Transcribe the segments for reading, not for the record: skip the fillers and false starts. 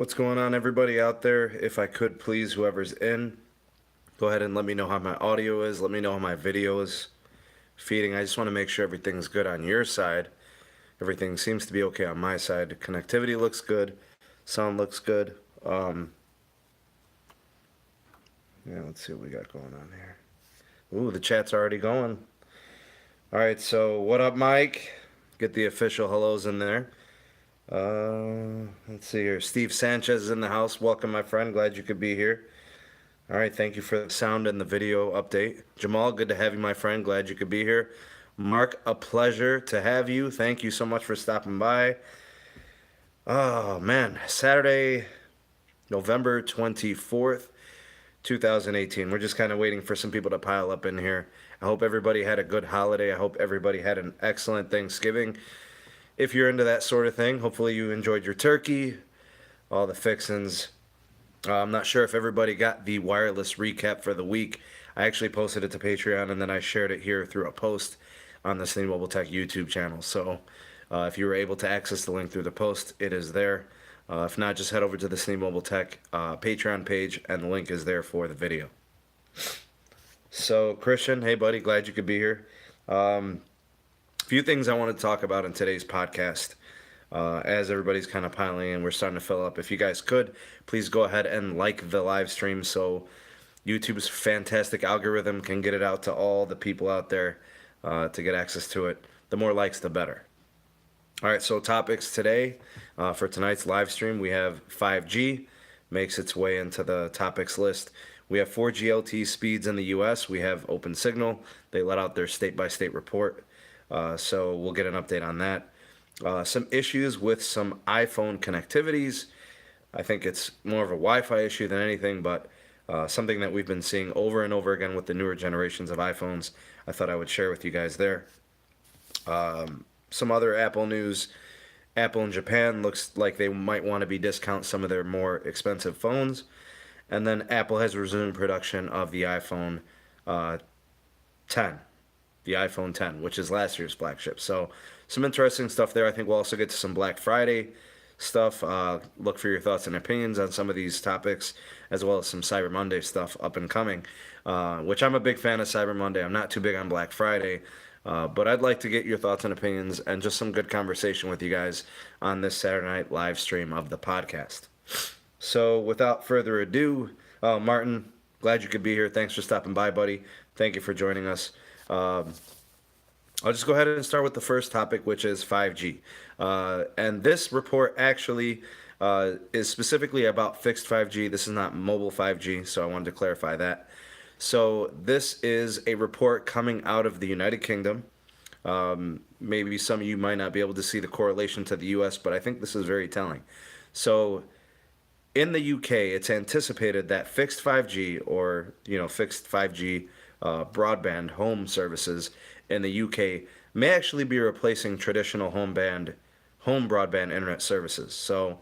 What's going on, everybody out there? If I could, please, whoever's in, go ahead and let me know how my audio is. Let me know how my video is feeding. I just want to make sure everything's good on your side. Everything seems to be okay on my side. Connectivity looks good. Sound looks good. Yeah, let's see what we got going on here. Ooh, the chat's already going. All right, so what up, Mike? Get the official hellos in there. Let's see here. Steve Sanchez is in the house. Welcome, my friend. Glad you could be here. All right, thank you for the sound and the video update. Jamal, good to have you, my friend. Glad you could be here. Mark, a pleasure to have you. Thank you so much for stopping by. Oh, man. Saturday, November 24th, 2018. We're just kind of waiting for some people to pile up in here. I hope everybody had a good holiday. I hope everybody had an excellent Thanksgiving. If you're into that sort of thing, hopefully you enjoyed your turkey, all the fixins. I'm not sure if everybody got the wireless recap for the week. I actually posted it to Patreon, and then I shared it here through a post on the SMT Mobile Tech YouTube channel. So if you were able to access the link through the post, it is there. If not, just head over to the SMT Mobile Tech Patreon page, and the link is there for the video. So, Christian, hey, buddy, glad you could be here. Few things I want to talk about in today's podcast. As everybody's kind of piling in, we're starting to fill up. If you guys could, please go ahead and like the live stream so YouTube's fantastic algorithm can get it out to all the people out there to get access to it. The more likes, the better. All right, so topics today for tonight's live stream. We have 5G, makes its way into the topics list. We have 4G LTE speeds in the U.S. We have Open Signal. They let out their state-by-state report. So we'll get an update on that. Some issues with some iPhone connectivities. I think it's more of a Wi-Fi issue than anything, but something that we've been seeing over and over again with the newer generations of iPhones. I thought I would share with you guys there. Some other Apple news. Apple in Japan looks like they might want to discount some of their more expensive phones. And then Apple has resumed production of the iPhone 10. The iPhone 10, which is last year's flagship. So some interesting stuff there. I think we'll also get to some Black Friday stuff. Look for your thoughts and opinions on some of these topics, as well as some Cyber Monday stuff up and coming, which I'm a big fan of Cyber Monday. I'm not too big on Black Friday, but I'd like to get your thoughts and opinions and just some good conversation with you guys on this Saturday night live stream of the podcast. So without further ado, Martin, glad you could be here. Thanks for stopping by, buddy. Thank you for joining us. I'll just go ahead and start with the first topic, which is 5G. And this report actually is specifically about fixed 5G. This is not mobile 5G, so I wanted to clarify that. So this is a report coming out of the United Kingdom. Maybe some of you might not be able to see the correlation to the US, but I think this is very telling. So in the UK, it's anticipated that fixed 5G or, fixed 5G broadband home services in the UK may actually be replacing traditional home broadband internet services. So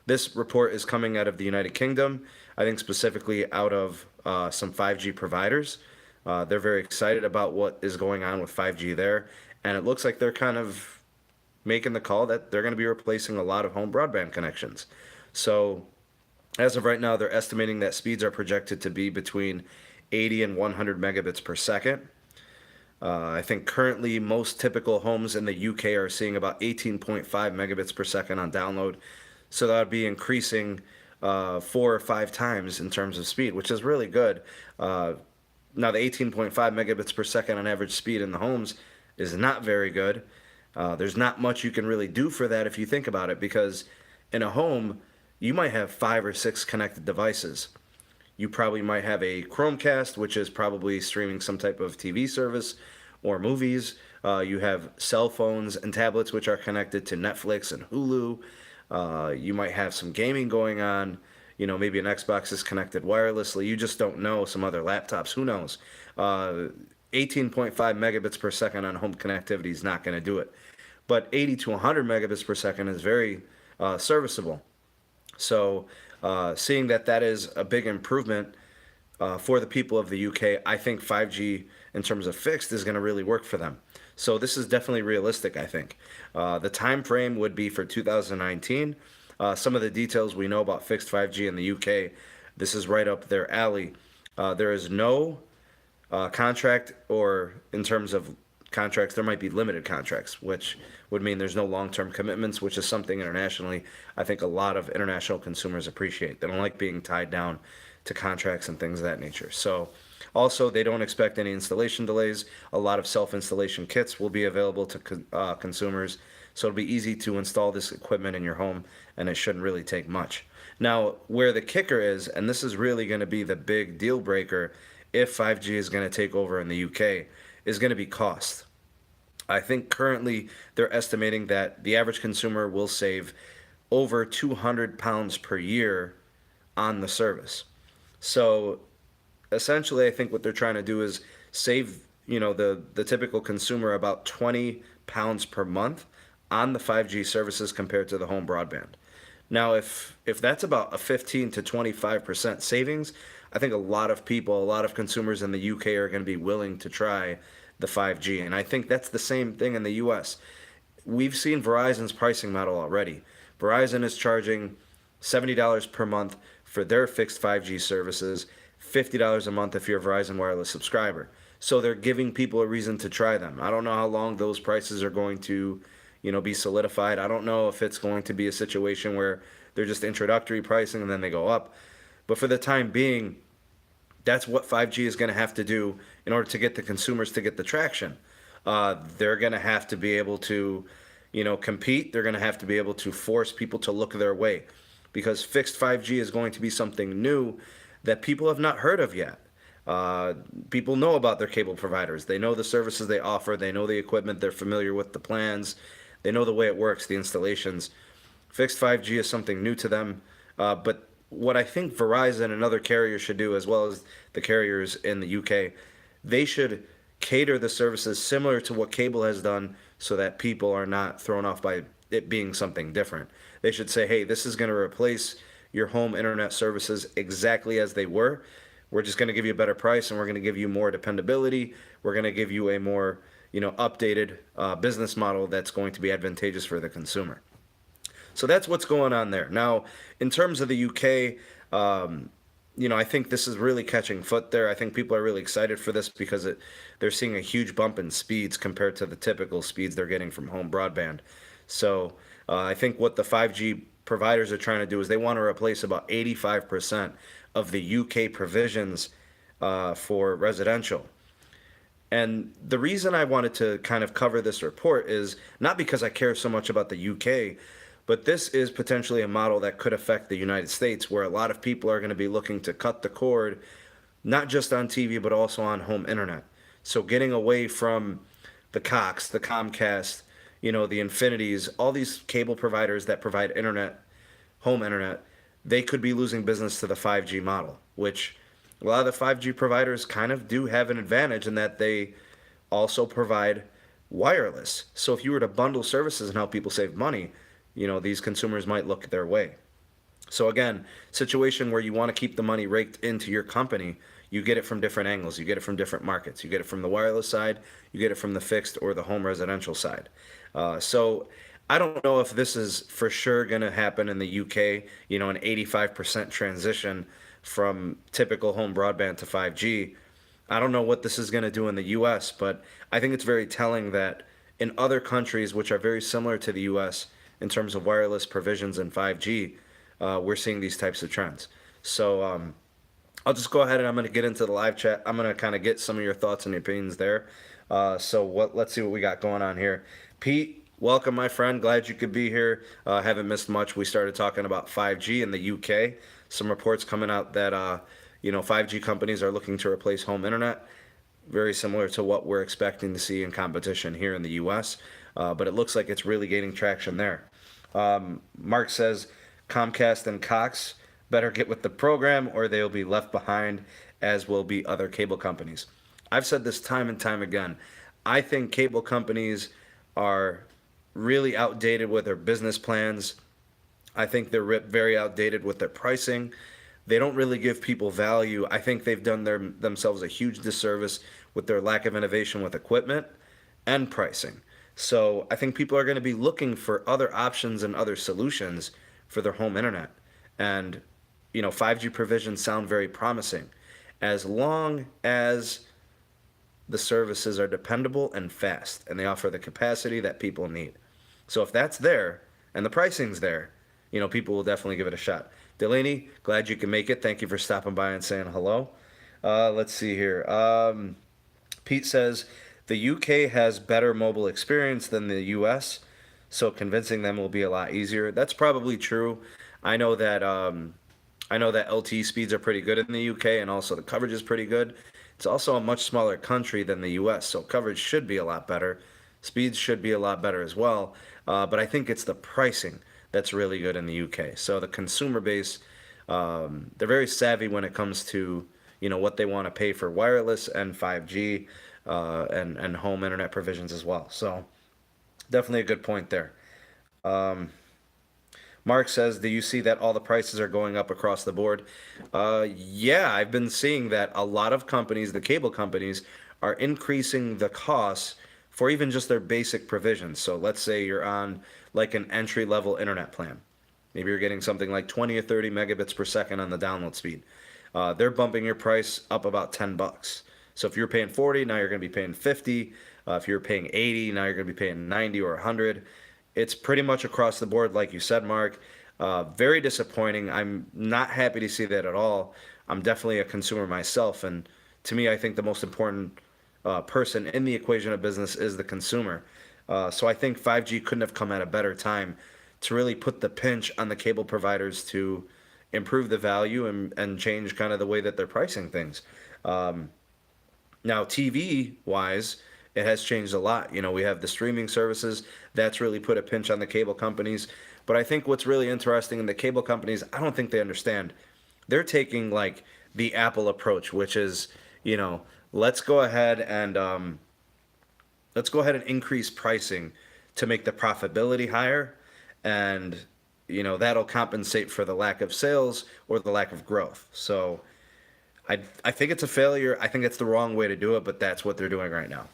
this report is coming out of the United Kingdom, I think specifically out of some 5G providers. They're very excited about what is going on with 5G there, and it looks like they're kind of making the call that they're going to be replacing a lot of home broadband connections. So as of right now, they're estimating that speeds are projected to be between 80 and 100 megabits per second. I think currently most typical homes in the UK are seeing about 18.5 megabits per second on download. So that would be increasing 4 or 5 times in terms of speed, which is really good. Now the 18.5 megabits per second on average speed in the homes is not very good. There's not much you can really do for that if you think about it, because in a home, you might have 5 or 6 connected devices. You probably might have a Chromecast, which is probably streaming some type of TV service or movies. You have cell phones and tablets, which are connected to Netflix and Hulu. You might have some gaming going on. Maybe an Xbox is connected wirelessly. You just don't know. Some other laptops, who knows? 18.5 megabits per second on home connectivity is not going to do it. But 80 to 100 megabits per second is very serviceable. So seeing that is a big improvement for the people of the UK, I think 5G in terms of fixed is going to really work for them. So this is definitely realistic, I think. The time frame would be for 2019. Some of the details we know about fixed 5G in the UK, this is right up their alley. There is no contract, or in terms of contracts, there might be limited contracts, which would mean there's no long-term commitments, which is something internationally I think a lot of international consumers appreciate. They don't like being tied down to contracts and things of that nature. So also, they don't expect any installation delays. A lot of self-installation kits will be available to consumers, so it'll be easy to install this equipment in your home, and it shouldn't really take much. Now, where the kicker is, and this is really going to be the big deal breaker if 5G is going to take over in the UK, is going to be cost. I think currently they're estimating that the average consumer will save over £200 per year on the service. So essentially, I think what they're trying to do is save, the typical consumer about £20 per month on the 5G services compared to the home broadband. Now, if that's about a 15 to 25% savings, I think a lot of people, a lot of consumers in the UK are going to be willing to try the 5G. And I think that's the same thing in the US. We've seen Verizon's pricing model already. Verizon is charging $70 per month for their fixed 5G services, $50 a month if you're a Verizon Wireless subscriber. So they're giving people a reason to try them. I don't know how long those prices are going to, be solidified. I don't know if it's going to be a situation where they're just introductory pricing and then they go up. But for the time being, that's what 5G is going to have to do in order to get the consumers to get the traction. They're going to have to be able to, compete. They're going to have to be able to force people to look their way, because fixed 5G is going to be something new that people have not heard of yet. People know about their cable providers. They know the services they offer. They know the equipment. They're familiar with the plans. They know the way it works, the installations. Fixed 5G is something new to them. But what I think Verizon and other carriers should do, as well as the carriers in the UK, they should cater the services similar to what cable has done, so that people are not thrown off by it being something different. They should say, hey, this is going to replace your home internet services exactly as they were. We're just going to give you a better price, and we're going to give you more dependability. We're going to give you a more, updated business model that's going to be advantageous for the consumer. So that's what's going on there. Now, in terms of the UK, I think this is really catching foot there. I think people are really excited for this because they're seeing a huge bump in speeds compared to the typical speeds they're getting from home broadband. So I think what the 5G providers are trying to do is they want to replace about 85% of the UK provisions for residential. And the reason I wanted to kind of cover this report is not because I care so much about the UK, but this is potentially a model that could affect the United States, where a lot of people are going to be looking to cut the cord, not just on TV, but also on home internet. So getting away from the Cox, the Comcast, the Infinities, all these cable providers that provide internet, home internet, they could be losing business to the 5G model, which a lot of the 5G providers kind of do have an advantage in that they also provide wireless. So if you were to bundle services and help people save money, these consumers might look their way. So again, situation where you want to keep the money raked into your company, you get it from different angles. You get it from different markets. You get it from the wireless side, you get it from the fixed or the home residential side. So I don't know if this is for sure going to happen in the UK, an 85% transition from typical home broadband to 5G. I don't know what this is going to do in the US, but I think it's very telling that in other countries which are very similar to the US in terms of wireless provisions and 5G, we're seeing these types of trends. So I'll just go ahead and I'm going to get into the live chat. I'm going to kind of get some of your thoughts and opinions there. Let's see what we got going on here. Pete, welcome, my friend. Glad you could be here. Haven't missed much. We started talking about 5G in the UK. Some reports coming out that 5G companies are looking to replace home internet, very similar to what we're expecting to see in competition here in the US. But it looks like it's really gaining traction there. Mark says Comcast and Cox better get with the program, or they'll be left behind, as will be other cable companies. I've said this time and time again. I think cable companies are really outdated with their business plans. I think they're very outdated with their pricing. They don't really give people value. I think they've done themselves a huge disservice with their lack of innovation with equipment and pricing. So I think people are going to be looking for other options and other solutions for their home internet. And, 5G provisions sound very promising as long as the services are dependable and fast and they offer the capacity that people need. So if that's there and the pricing's there, people will definitely give it a shot. Delaney, glad you can make it. Thank you for stopping by and saying hello. Let's see here. Pete says the UK has better mobile experience than the US, so convincing them will be a lot easier. That's probably true. I know that LTE speeds are pretty good in the UK, and also the coverage is pretty good. It's also a much smaller country than the US, so coverage should be a lot better. Speeds should be a lot better as well. But I think it's the pricing that's really good in the UK. So the consumer base, they're very savvy when it comes to what they want to pay for wireless and 5G and home internet provisions as well. So definitely a good point there. Mark says, do you see that all the prices are going up across the board? Yeah, I've been seeing that a lot of companies, the cable companies, are increasing the costs for even just their basic provisions. So let's say you're on like an entry level internet plan. Maybe you're getting something like 20 or 30 megabits per second on the download speed. They're bumping your price up about $10. So if you're paying 40, now you're going to be paying 50. If you're paying 80, now you're going to be paying 90 or 100. It's pretty much across the board, like you said, Mark. Very disappointing. I'm not happy to see that at all. I'm definitely a consumer myself, and to me, I think the most important person in the equation of business is the consumer. So I think 5G couldn't have come at a better time to really put the pinch on the cable providers to improve the value and change kind of the way that they're pricing things. Now, TV wise, it has changed a lot. We have the streaming services. That's really put a pinch on the cable companies. But I think what's really interesting in the cable companies, I don't think they understand. They're taking like the Apple approach, which is, let's go ahead and increase pricing to make the profitability higher, and that'll compensate for the lack of sales or the lack of growth. So I think it's a failure. I think it's the wrong way to do it, but that's what they're doing right now.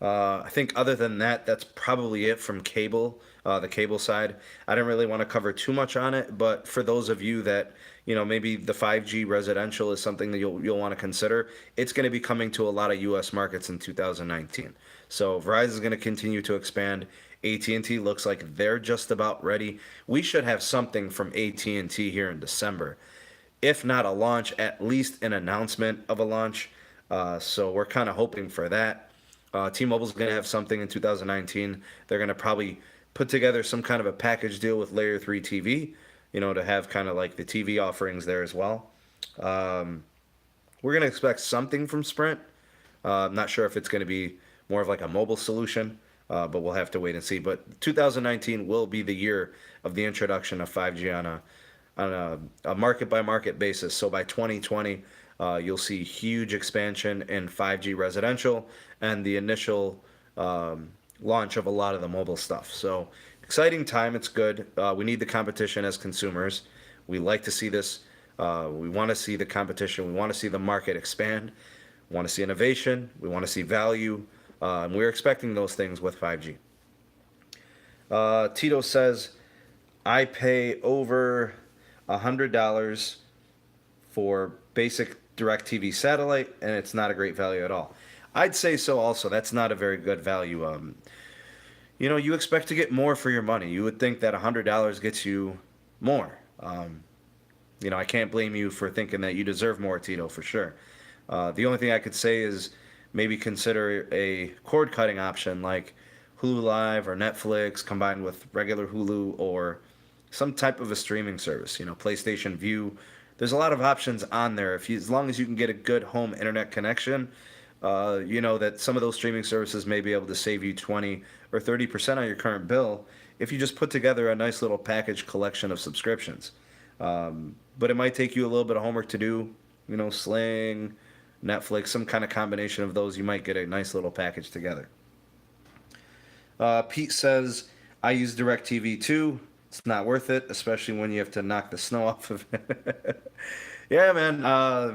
I think other than that, that's probably it from cable, the cable side. I didn't really want to cover too much on it, but for those of you that, maybe the 5G residential is something that you'll want to consider, it's going to be coming to a lot of U.S. markets in 2019. So Verizon is going to continue to expand. AT&T looks like they're just about ready. We should have something from AT&T here in December. If not a launch, at least an announcement of a launch. So we're kind of hoping for that. T-Mobile's going to have something in 2019. They're going to probably put together some kind of a package deal with Layer 3 TV, to have kind of like the TV offerings there as well. We're going to expect something from Sprint. I'm not sure if it's going to be more of like a mobile solution, but we'll have to wait and see. But 2019 will be the year of the introduction of 5G on a market-by-market basis. So by 2020, you'll see huge expansion in 5G residential and the initial launch of a lot of the mobile stuff. So exciting time. It's good. We need the competition as consumers. We like to see this. We want to see the competition. We want to see the market expand. We want to see innovation. We want to see value. And we're expecting those things with 5G. Tito says, I pay over $100 for basic DirecTV satellite, and it's not a great value at all. I'd say so also. That's not a very good value. You expect to get more for your money. You would think that $100 gets you more. I can't blame you for thinking that you deserve more, Tito, for sure. The only thing I could say is maybe consider a cord cutting option like Hulu Live or Netflix combined with regular Hulu, or some type of a streaming service, PlayStation View. There's a lot of options on there. As long as you can get a good home internet connection, that some of those streaming services may be able to save you 20 or 30% on your current bill if you just put together a nice little package collection of subscriptions. But it might take you a little bit of homework to do, Sling, Netflix, some kind of combination of those. You might get a nice little package together. Pete says, I use DirecTV too. It's not worth it, especially when you have to knock the snow off of it. Yeah, man,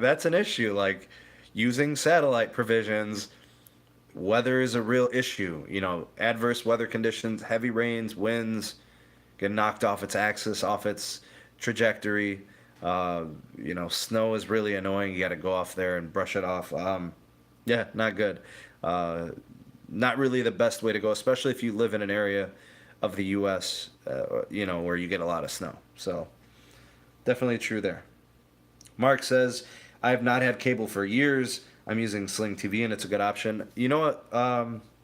that's an issue. Like, using satellite provisions, weather is a real issue. Adverse weather conditions, heavy rains, winds, get knocked off its axis, off its trajectory. Snow is really annoying. You got to go off there and brush it off. Yeah, not good. Uh, Not really the best way to go, especially if you live in an area of the U.S. Where you get a lot of snow. So definitely true there. Mark says, I have not had cable for years. I'm using Sling TV and it's a good option. You know what,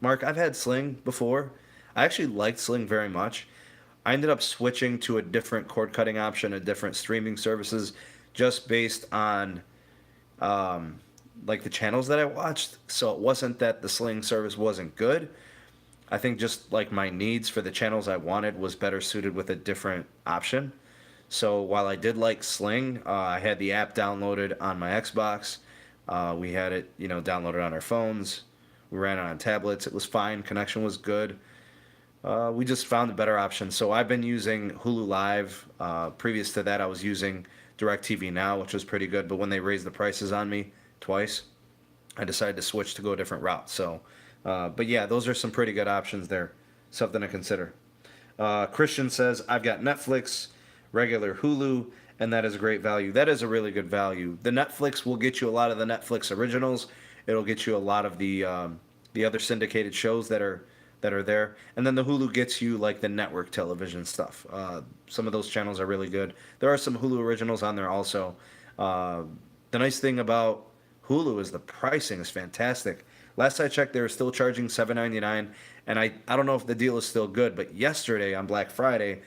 Mark? I've had Sling before. I actually liked Sling very much. I ended up switching to a different cord cutting option, a different streaming services, just based on like the channels that I watched. So it wasn't that the Sling service wasn't good. I think just like my needs for the channels I wanted was better suited with a different option. So while I did like Sling, I had the app downloaded on my Xbox. We had it, downloaded on our phones. We ran it on tablets. It was fine. Connection was good. We just found a better option. So I've been using Hulu Live. Previous to that, I was using DirecTV Now, which was pretty good. But when they raised the prices on me twice, I decided to switch to go a different route. So, but yeah, those are some pretty good options there. Something to consider. Christian says, I've got Netflix, regular Hulu, and that is a great value. That is a really good value. The Netflix will get you a lot of the Netflix originals. It'll get you a lot of the other syndicated shows that are there, and then the Hulu gets you like the network television stuff. Some of those channels are really good. There are some Hulu originals on there also. The nice thing about Hulu is the pricing is fantastic. Last I checked, they were still charging $7.99, and I don't know if the deal is still good, but yesterday on Black Friday,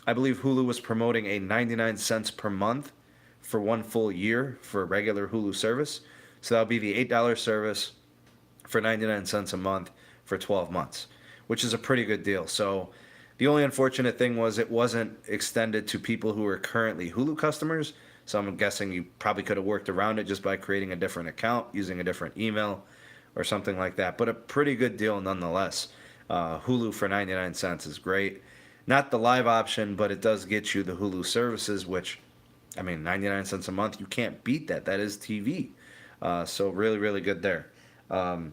I believe Hulu was promoting a 99 cents per month for one full year for a regular Hulu service. So that'll be the $8 service for 99 cents a month for 12 months, which is a pretty good deal. So the only unfortunate thing was it wasn't extended to people who are currently Hulu customers. So I'm guessing you probably could have worked around it just by creating a different account, using a different email or something like that. But a pretty good deal nonetheless. Hulu for 99 cents is great. Not the live option, but it does get you the Hulu services, which, 99 cents a month, you can't beat that. That is TV. So really, really good there. A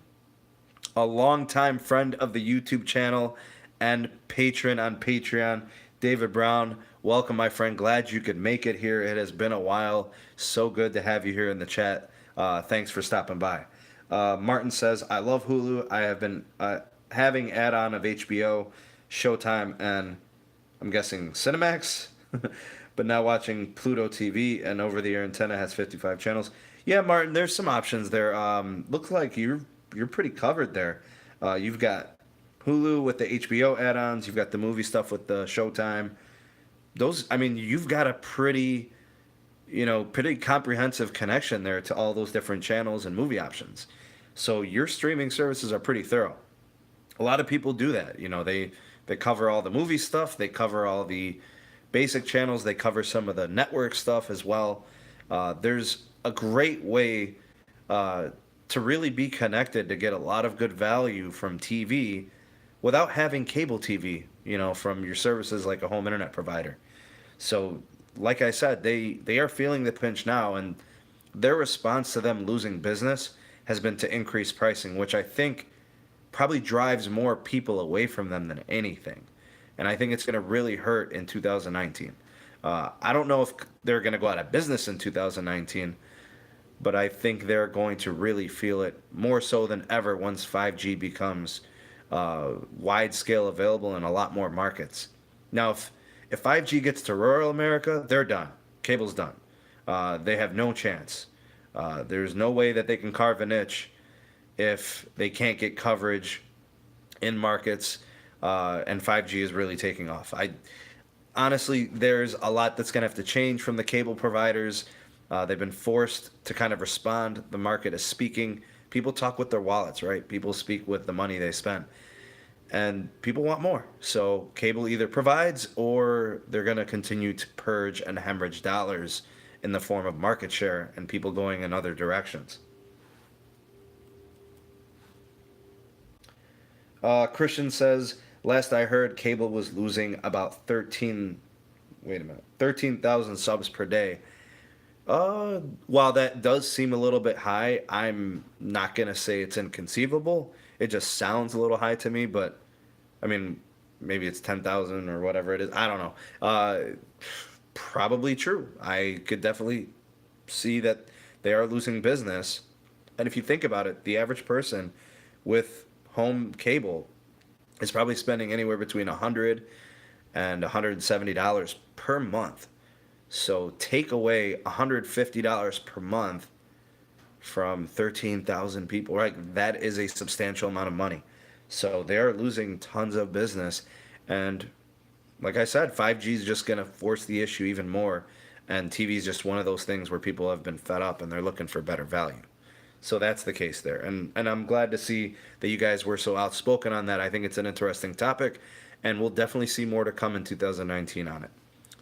longtime friend of the YouTube channel and patron on Patreon, David Brown. Welcome, my friend. Glad you could make it here. It has been a while. So good to have you here in the chat. Thanks for stopping by. Martin says, I love Hulu. I have been having add-on of HBO, Showtime, and I'm guessing Cinemax, but now watching Pluto TV, and over-the-air antenna has 55 channels. Yeah, Martin, there's some options there. Looks like you're pretty covered there. You've got Hulu with the HBO add-ons. You've got the movie stuff with the Showtime. You've got a pretty comprehensive connection there to all those different channels and movie options. So your streaming services are pretty thorough. A lot of people do that. They cover all the movie stuff. They cover all the basic channels. They cover some of the network stuff as well. There's a great way to really be connected to get a lot of good value from TV without having cable TV, from your services like a home internet provider. So, like I said, they are feeling the pinch now, and their response to them losing business has been to increase pricing, which I think probably drives more people away from them than anything. And I think it's going to really hurt in 2019. I don't know if they're going to go out of business in 2019, but I think they're going to really feel it more so than ever once 5G becomes wide scale available in a lot more markets. Now, if 5G gets to rural America, they're done. Cable's done. They have no chance. There's no way that they can carve a niche if they can't get coverage in markets, and 5G is really taking off. Honestly, there's a lot that's going to have to change from the cable providers. They've been forced to kind of respond. The market is speaking. People talk with their wallets, right? People speak with the money they spend. And people want more. So cable either provides or they're going to continue to purge and hemorrhage dollars in the form of market share and people going in other directions. Christian says, last I heard, cable was losing about 13,000 subs per day. While that does seem a little bit high, I'm not going to say it's inconceivable. It just sounds a little high to me, but I mean, maybe it's 10,000 or whatever it is. I don't know. Probably true. I could definitely see that they are losing business. And if you think about it, the average person with home cable is probably spending anywhere between $100 and $170 per month. So take away $150 per month from 13,000 people, right? That is a substantial amount of money. So they're losing tons of business. And like I said, 5G is just going to force the issue even more. And TV is just one of those things where people have been fed up and they're looking for better value. So that's the case there. And I'm glad to see that you guys were so outspoken on that. I think it's an interesting topic, and we'll definitely see more to come in 2019 on it.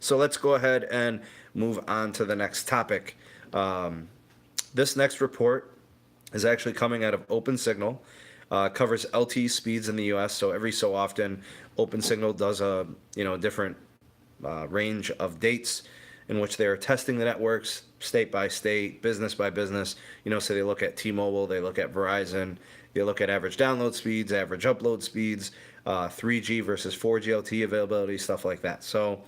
So let's go ahead and move on to the next topic. This next report is actually coming out of OpenSignal. Covers LTE speeds in the U.S. So every so often, OpenSignal does a different range of dates in which they are testing the networks state by state, business by business. So they look at T-Mobile, they look at Verizon, they look at average download speeds, average upload speeds, 3G versus 4G LTE availability, stuff like that. So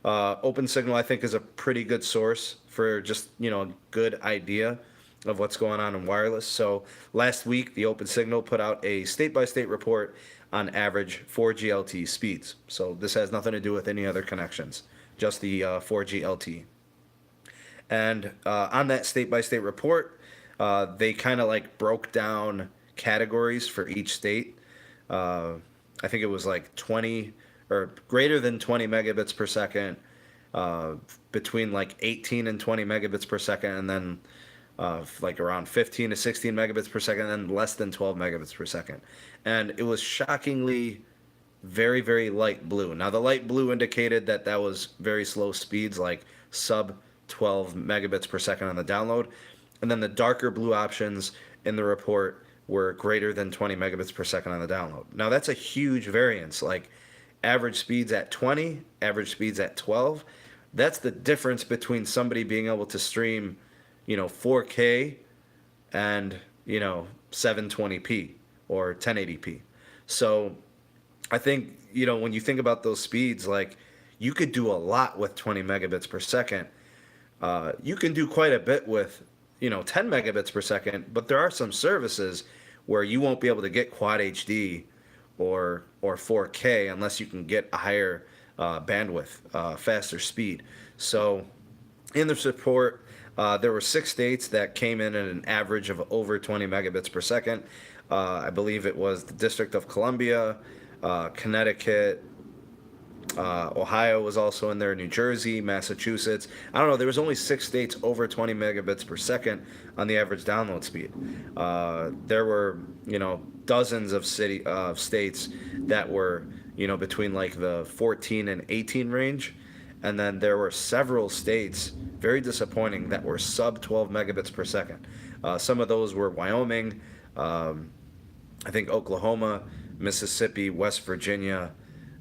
OpenSignal, I think, is a pretty good source for just a good idea of what's going on in wireless. So last week, the OpenSignal put out a state-by-state report on average 4G LTE speeds. So this has nothing to do with any other connections, just the 4G LTE. And on that state-by-state report, they kind of like broke down categories for each state. I think it was like 20 or greater than 20 megabits per second, between like 18 and 20 megabits per second, and then like around 15 to 16 megabits per second, and then less than 12 megabits per second. And it was shockingly very, very light blue. Now, the light blue indicated that that was very slow speeds, like sub 12 megabits per second on the download. And then the darker blue options in the report were greater than 20 megabits per second on the download. Now, that's a huge variance. Like average speeds at 20, average speeds at 12. That's the difference between somebody being able to stream 4K and 720p or 1080p. So I think when you think about those speeds, like you could do a lot with 20 megabits per second. You can do quite a bit with 10 megabits per second, but there are some services where you won't be able to get quad HD or 4K unless you can get a higher bandwidth, faster speed. So in this report, there were 6 states that came in at an average of over 20 megabits per second. I believe it was the District of Columbia, Connecticut, Ohio was also in there, New Jersey, Massachusetts. I don't know, there was only 6 states over 20 megabits per second on the average download speed. There were, dozens of states that were, between like the 14 and 18 range. And then there were several states, very disappointing, that were sub 12 megabits per second. Some of those were Wyoming, I think Oklahoma, Mississippi, West Virginia,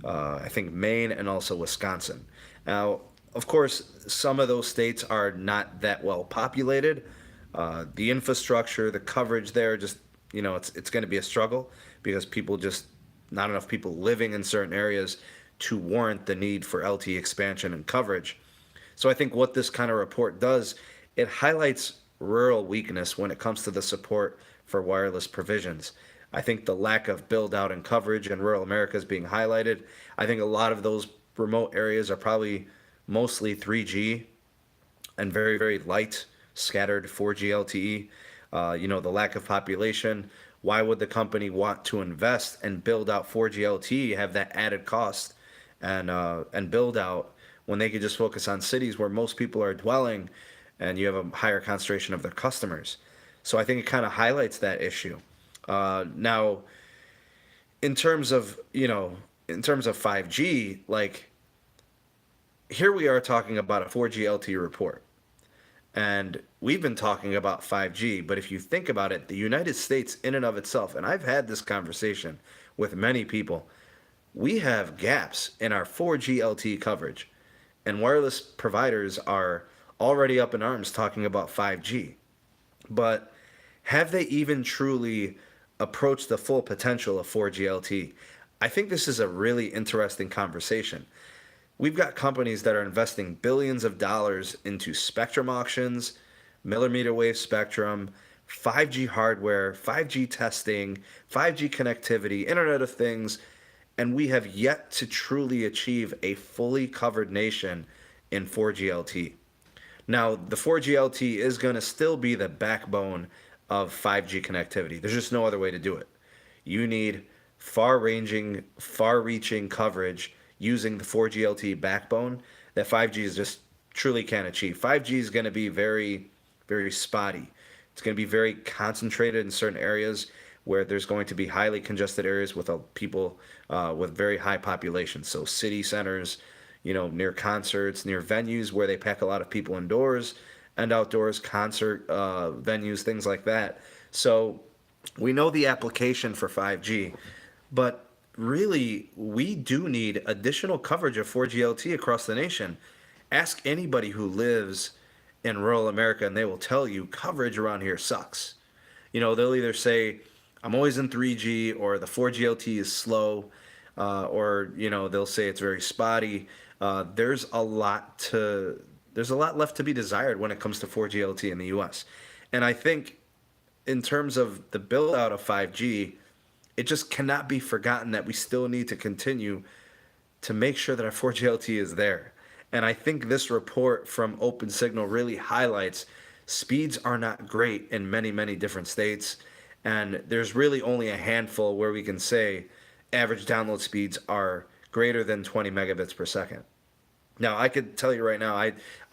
I think Maine, and also Wisconsin. Now, of course, some of those states are not that well populated. The infrastructure, the coverage there, just, it's going to be a struggle because not enough people living in certain areas to warrant the need for LTE expansion and coverage. So I think what this kind of report does, it highlights rural weakness when it comes to the support for wireless provisions. I think the lack of build out and coverage in rural America is being highlighted. I think a lot of those remote areas are probably mostly 3G and very, very light scattered 4G LTE. The lack of population. Why would the company want to invest and build out 4G LTE, have that added cost and build out when they could just focus on cities where most people are dwelling and you have a higher concentration of their customers? So I think it kind of highlights that issue. Now, in terms of 5G, like here we are talking about a 4G LTE report. And we've been talking about 5G, but if you think about it, the United States in and of itself, and I've had this conversation with many people, we have gaps in our 4G LTE coverage, and wireless providers are already up in arms talking about 5G. But have they even truly approach the full potential of 4G LTE? I think this is a really interesting conversation. We've got companies that are investing billions of dollars into spectrum auctions, millimeter wave spectrum, 5G hardware, 5G testing, 5G connectivity, Internet of Things, and we have yet to truly achieve a fully covered nation in 4G LTE. Now, the 4G LTE is going to still be the backbone of 5G connectivity. There's just no other way to do it. You need far-ranging, far-reaching coverage using the 4G LTE backbone that 5G is just truly can't achieve. 5G is going to be very, very spotty. It's going to be very concentrated in certain areas where there's going to be highly congested areas with people with very high populations. So city centers, near concerts, near venues where they pack a lot of people indoors and outdoors, concert venues, things like that. So we know the application for 5G, but really we do need additional coverage of 4G LTE across the nation. Ask anybody who lives in rural America and they will tell you coverage around here sucks. They'll either say, I'm always in 3G, or the 4G LTE is slow, or they'll say it's very spotty. There's a lot left to be desired when it comes to 4G LTE in the U.S. And I think in terms of the build out of 5G, it just cannot be forgotten that we still need to continue to make sure that our 4G LTE is there. And I think this report from OpenSignal really highlights speeds are not great in many, many different states. And there's really only a handful where we can say average download speeds are greater than 20 megabits per second. Now, I could tell you right now,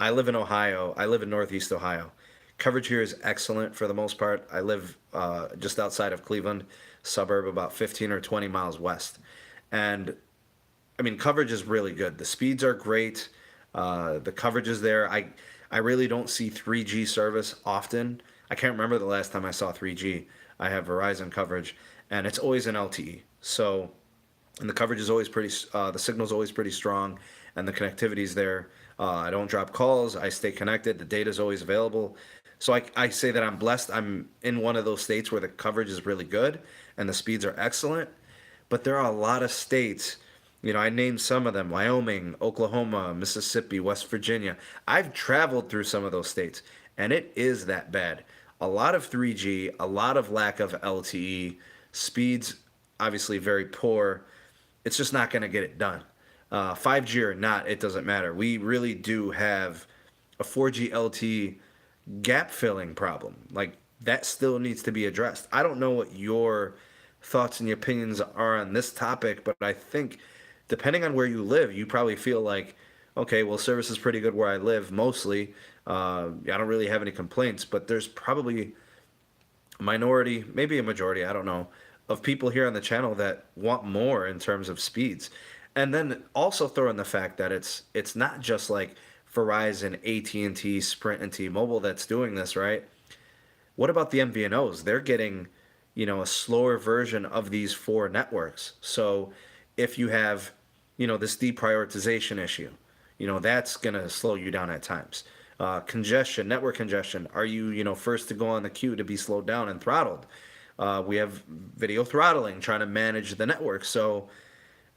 I live in Ohio. I live in Northeast Ohio. Coverage here is excellent for the most part. I live just outside of Cleveland, suburb about 15 or 20 miles west. And, coverage is really good. The speeds are great. The coverage is there. I really don't see 3G service often. I can't remember the last time I saw 3G. I have Verizon coverage, and it's always in LTE. So, and the coverage is always the signal's always pretty strong, and the connectivity's there. I don't drop calls. I stay connected. The data's always available. So I say that I'm blessed. I'm in one of those states where the coverage is really good and the speeds are excellent. But there are a lot of states, I named some of them: Wyoming, Oklahoma, Mississippi, West Virginia. I've traveled through some of those states, and it is that bad. A lot of 3G, a lot of lack of LTE, speeds obviously very poor. It's just not going to get it done. 5G or not, it doesn't matter. We really do have a 4G LTE gap filling problem. Like, that still needs to be addressed. I don't know what your thoughts and your opinions are on this topic, but I think depending on where you live, you probably feel like, okay, well, service is pretty good where I live mostly. I don't really have any complaints, but there's probably a minority, maybe a majority, I don't know, of people here on the channel that want more in terms of speeds. And then also throw in the fact that it's not just like Verizon, AT&T, Sprint, and T-Mobile that's doing this, right? What about the MVNOs? They're getting, a slower version of these four networks. So if you have, this deprioritization issue, that's going to slow you down at times. Congestion, network congestion. Are you, first to go on the queue to be slowed down and throttled? We have video throttling, trying to manage the network. So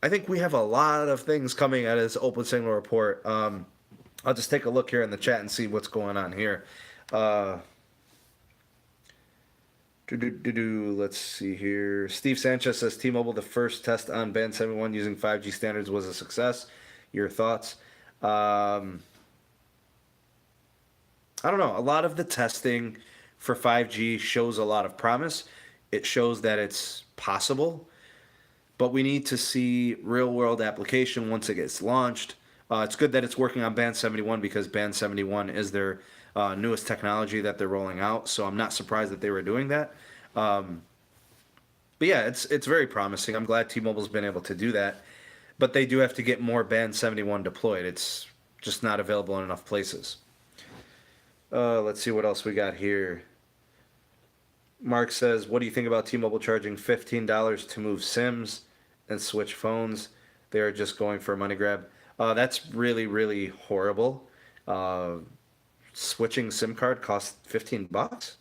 I think we have a lot of things coming out of this OpenSignal report. I'll just take a look here in the chat and see what's going on here. Let's see here. Steve Sanchez says T-Mobile, the first test on Band 71 using 5G standards was a success. Your thoughts? I don't know. A lot of the testing for 5G shows a lot of promise. It shows that it's possible, but we need to see real-world application once it gets launched. It's good that it's working on Band 71 because Band 71 is their newest technology that they're rolling out, so I'm not surprised that they were doing that. But yeah, it's very promising. I'm glad T-Mobile's been able to do that, but they do have to get more Band 71 deployed. It's just not available in enough places. Let's see what else we got here. Mark says, what do you think about T-Mobile charging $15 to move SIMs and switch phones? They're just going for a money grab. That's really, really horrible. Switching SIM card costs $15.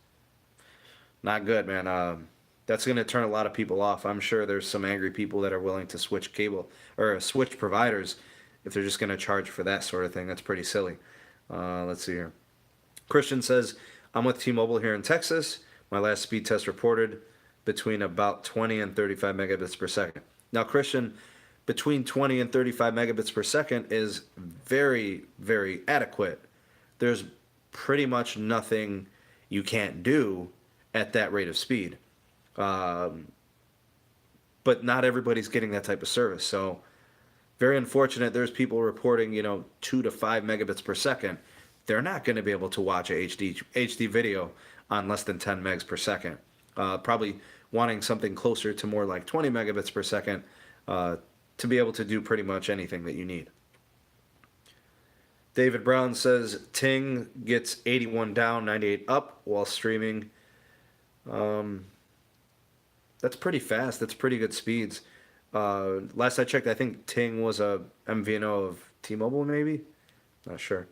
Not good, man. That's going to turn a lot of people off. I'm sure there's some angry people that are willing to switch cable or switch providers if they're just going to charge for that sort of thing. That's pretty silly. Let's see here. Christian says, I'm with T-Mobile here in Texas. My last speed test reported between about 20 and 35 megabits per second. Now, Christian, between 20 and 35 megabits per second is very, very adequate. There's pretty much nothing you can't do at that rate of speed. But not everybody's getting that type of service. So very unfortunate. There's people reporting, 2 to 5 megabits per second. They're not going to be able to watch a HD video on less than 10 megs per second. Probably wanting something closer to more like 20 megabits per second to be able to do pretty much anything that you need. David Brown says Ting gets 81 down, 98 up while streaming. That's pretty fast. That's pretty good speeds. Last I checked, I think Ting was a MVNO of T-Mobile, maybe? Not sure.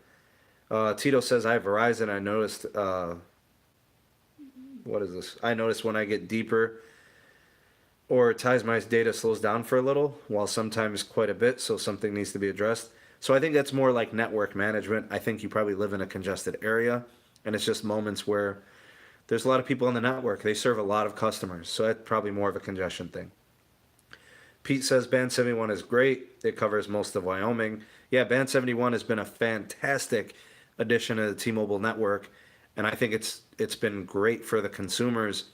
Tito says, I have Verizon. I noticed, what is this? I noticed when I get deeper or ties my data slows down for a little, while sometimes quite a bit, so something needs to be addressed. So I think that's more like network management. I think you probably live in a congested area, and it's just moments where there's a lot of people on the network. They serve a lot of customers, so that's probably more of a congestion thing. Pete says Band 71 is great. It covers most of Wyoming. Yeah, Band 71 has been a fantastic addition to the T-Mobile network, and I think it's been great for the consumers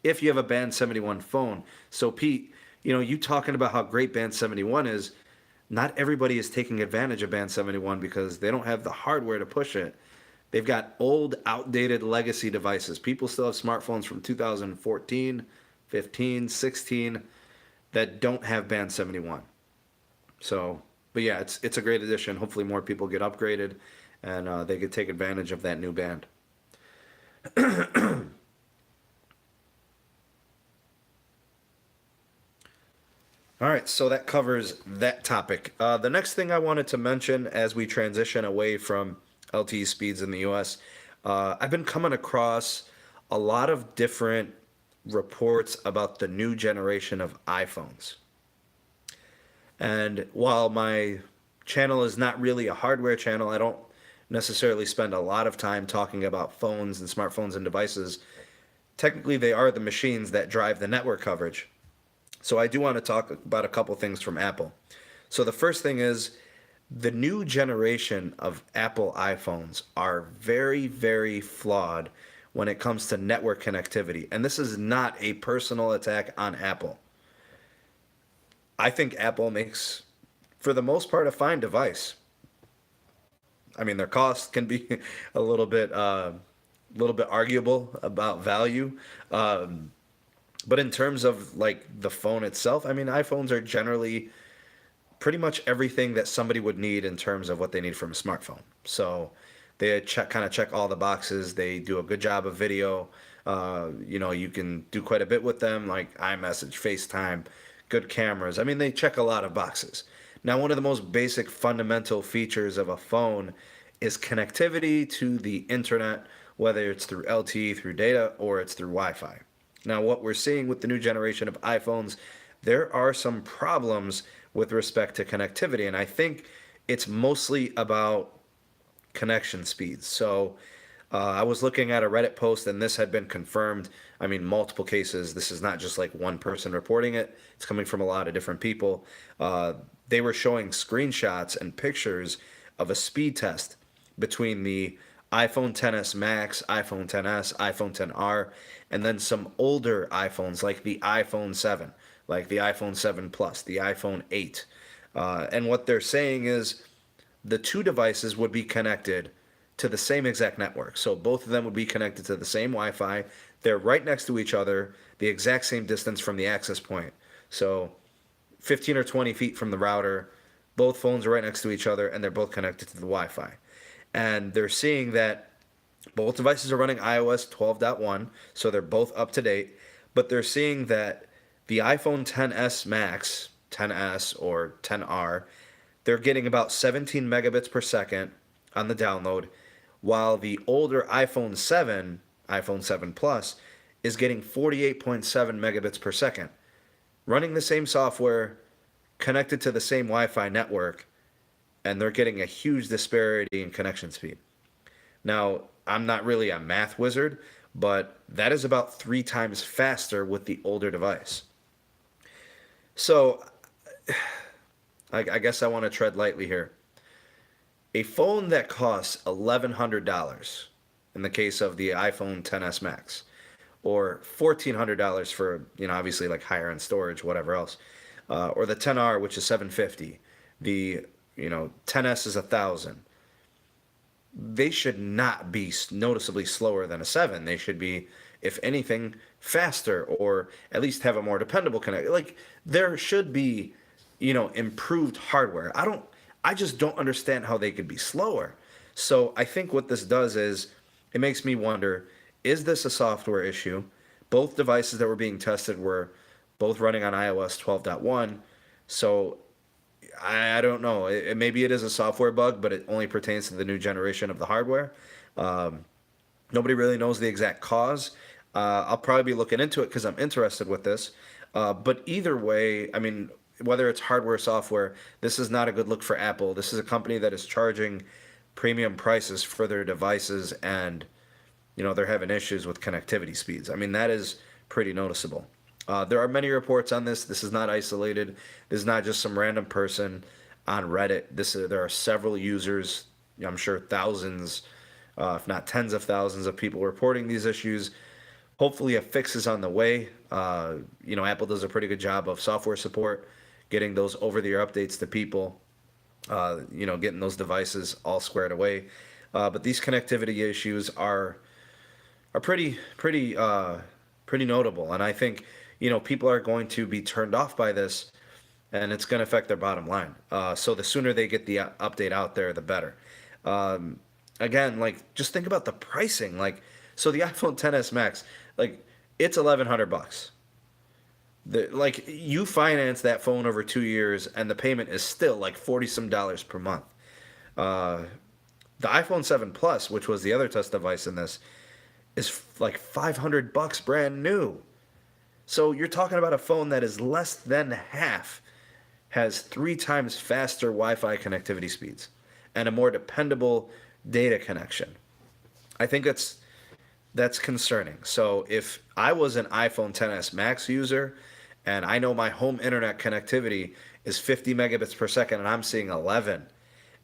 if you have a Band 71 phone. So Pete, you talking about how great Band 71 is, not everybody is taking advantage of Band 71 because they don't have the hardware to push it. They've got old, outdated legacy devices. People still have smartphones from 2014, 15, 16 that don't have Band 71. So, but yeah, it's a great addition. Hopefully more people get upgraded and they could take advantage of that new band. All right, so that covers that topic. The next thing I wanted to mention as we transition away from LTE speeds in the US, I've been coming across a lot of different reports about the new generation of iPhones. And while my channel is not really a hardware channel, I don't necessarily spend a lot of time talking about phones and smartphones and devices. Technically, they are the machines that drive the network coverage. So I do want to talk about a couple things from Apple. So the first thing is the new generation of Apple iPhones are very, very flawed when it comes to network connectivity. And this is not a personal attack on Apple. I think Apple makes, for the most part, a fine device. I mean, their cost can be a little bit arguable about value. But in terms of like the phone itself, I mean, iPhones are generally pretty much everything that somebody would need in terms of what they need from a smartphone. So they kind of check all the boxes. They do a good job of video. You can do quite a bit with them, like iMessage, FaceTime, good cameras. I mean, they check a lot of boxes. Now, one of the most basic fundamental features of a phone is connectivity to the internet, whether it's through LTE, through data, or it's through Wi-Fi. Now, what we're seeing with the new generation of iPhones, there are some problems with respect to connectivity, and I think it's mostly about connection speeds. So I was looking at a Reddit post, and this had been confirmed. I mean, multiple cases. This is not just like one person reporting it. It's coming from a lot of different people. They were showing screenshots and pictures of a speed test between the iPhone XS Max, iPhone XS, iPhone XR, and then some older iPhones like the iPhone 7, like the iPhone 7 Plus, the iPhone 8. And what they're saying is the two devices would be connected to the same exact network. So both of them would be connected to the same Wi-Fi. They're right next to each other, the exact same distance from the access point. So 15 or 20 feet from the router, both phones are right next to each other, and they're both connected to the Wi-Fi. And they're seeing that both devices are running iOS 12.1, so they're both up to date. But they're seeing that the iPhone XS Max, XS, or XR, they're getting about 17 megabits per second on the download, while the older iPhone 7, iPhone 7 Plus, is getting 48.7 megabits per second, running the same software, connected to the same Wi-Fi network, and they're getting a huge disparity in connection speed. Now, I'm not really a math wizard, but that is about 3 times faster with the older device. So, I guess I want to tread lightly here. A phone that costs $1,100 in the case of the iPhone XS Max, or $1,400 for, obviously like higher end storage, whatever else, or the 10R, which is $750. The 10S is $1,000. They should not be noticeably slower than a 7. They should be, if anything, faster, or at least have a more dependable connect. Like, there should be, improved hardware. I just don't understand how they could be slower. So I think what this does is it makes me wonder, is this a software issue? Both devices that were being tested were both running on iOS 12.1. So I don't know. Maybe it is a software bug, but it only pertains to the new generation of the hardware. Nobody really knows the exact cause. I'll probably be looking into it because I'm interested with this. But either way, I mean, whether it's hardware or software, this is not a good look for Apple. This is a company that is charging premium prices for their devices, and they're having issues with connectivity speeds. I mean, that is pretty noticeable. There are many reports on this. This is not isolated. This is not just some random person on Reddit. There are several users, I'm sure thousands, if not tens of thousands of people reporting these issues. Hopefully a fix is on the way. Apple does a pretty good job of software support, getting those over-the-air updates to people, getting those devices all squared away. But these connectivity issues are pretty notable, and I think people are going to be turned off by this, and it's going to affect their bottom line. So the sooner they get the update out there, the better. Again, like, just think about the pricing. Like, so the iPhone XS Max, like, it's $1,100. You finance that phone over 2 years, and the payment is still like $40 some per month. The iPhone 7 Plus, which was the other test device in this, is like $500 brand new. So you're talking about a phone that is less than half, has 3 times faster Wi-Fi connectivity speeds, and a more dependable data connection. I think that's concerning. So if I was an iPhone XS Max user, and I know my home internet connectivity is 50 megabits per second, and I'm seeing 11,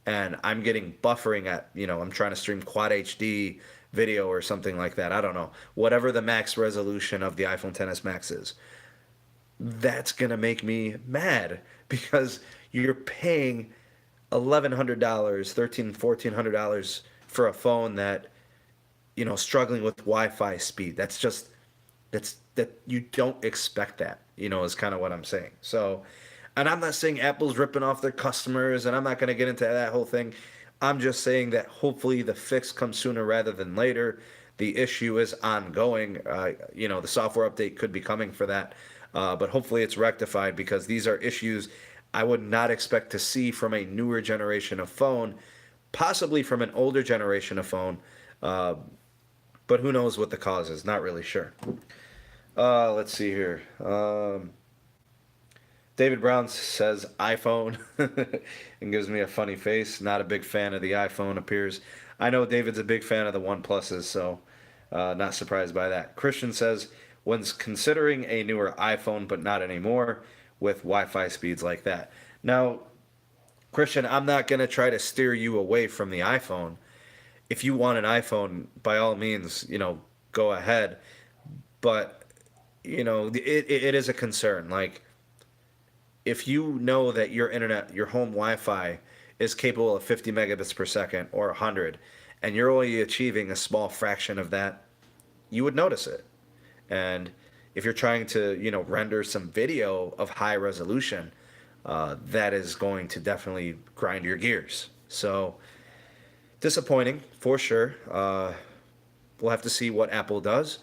and I'm getting buffering at, I'm trying to stream Quad HD video or something like that. I don't know. Whatever the max resolution of the iPhone XS Max is, that's going to make me mad, because you're paying $1,100, $1,300, $1,400 for a phone that, struggling with Wi-Fi speed. That you don't expect that, is kind of what I'm saying. So, and I'm not saying Apple's ripping off their customers, and I'm not going to get into that whole thing. I'm just saying that hopefully the fix comes sooner rather than later. The issue is ongoing. The software update could be coming for that. But hopefully it's rectified, because these are issues I would not expect to see from a newer generation of phone, possibly from an older generation of phone. But who knows what the cause is? Not really sure. Let's see here. David Brown says iPhone and gives me a funny face. Not a big fan of the iPhone, appears. I know David's a big fan of the OnePluses, so not surprised by that. Christian says, one's considering a newer iPhone, but not anymore with Wi-Fi speeds like that. Now, Christian, I'm not going to try to steer you away from the iPhone. If you want an iPhone, by all means, go ahead. But, it is a concern. Like, if you know that your internet, your home Wi-Fi is capable of 50 megabits per second or 100, and you're only achieving a small fraction of that, you would notice it. And if you're trying to, render some video of high resolution, that is going to definitely grind your gears. So, disappointing for sure. We'll have to see what Apple does.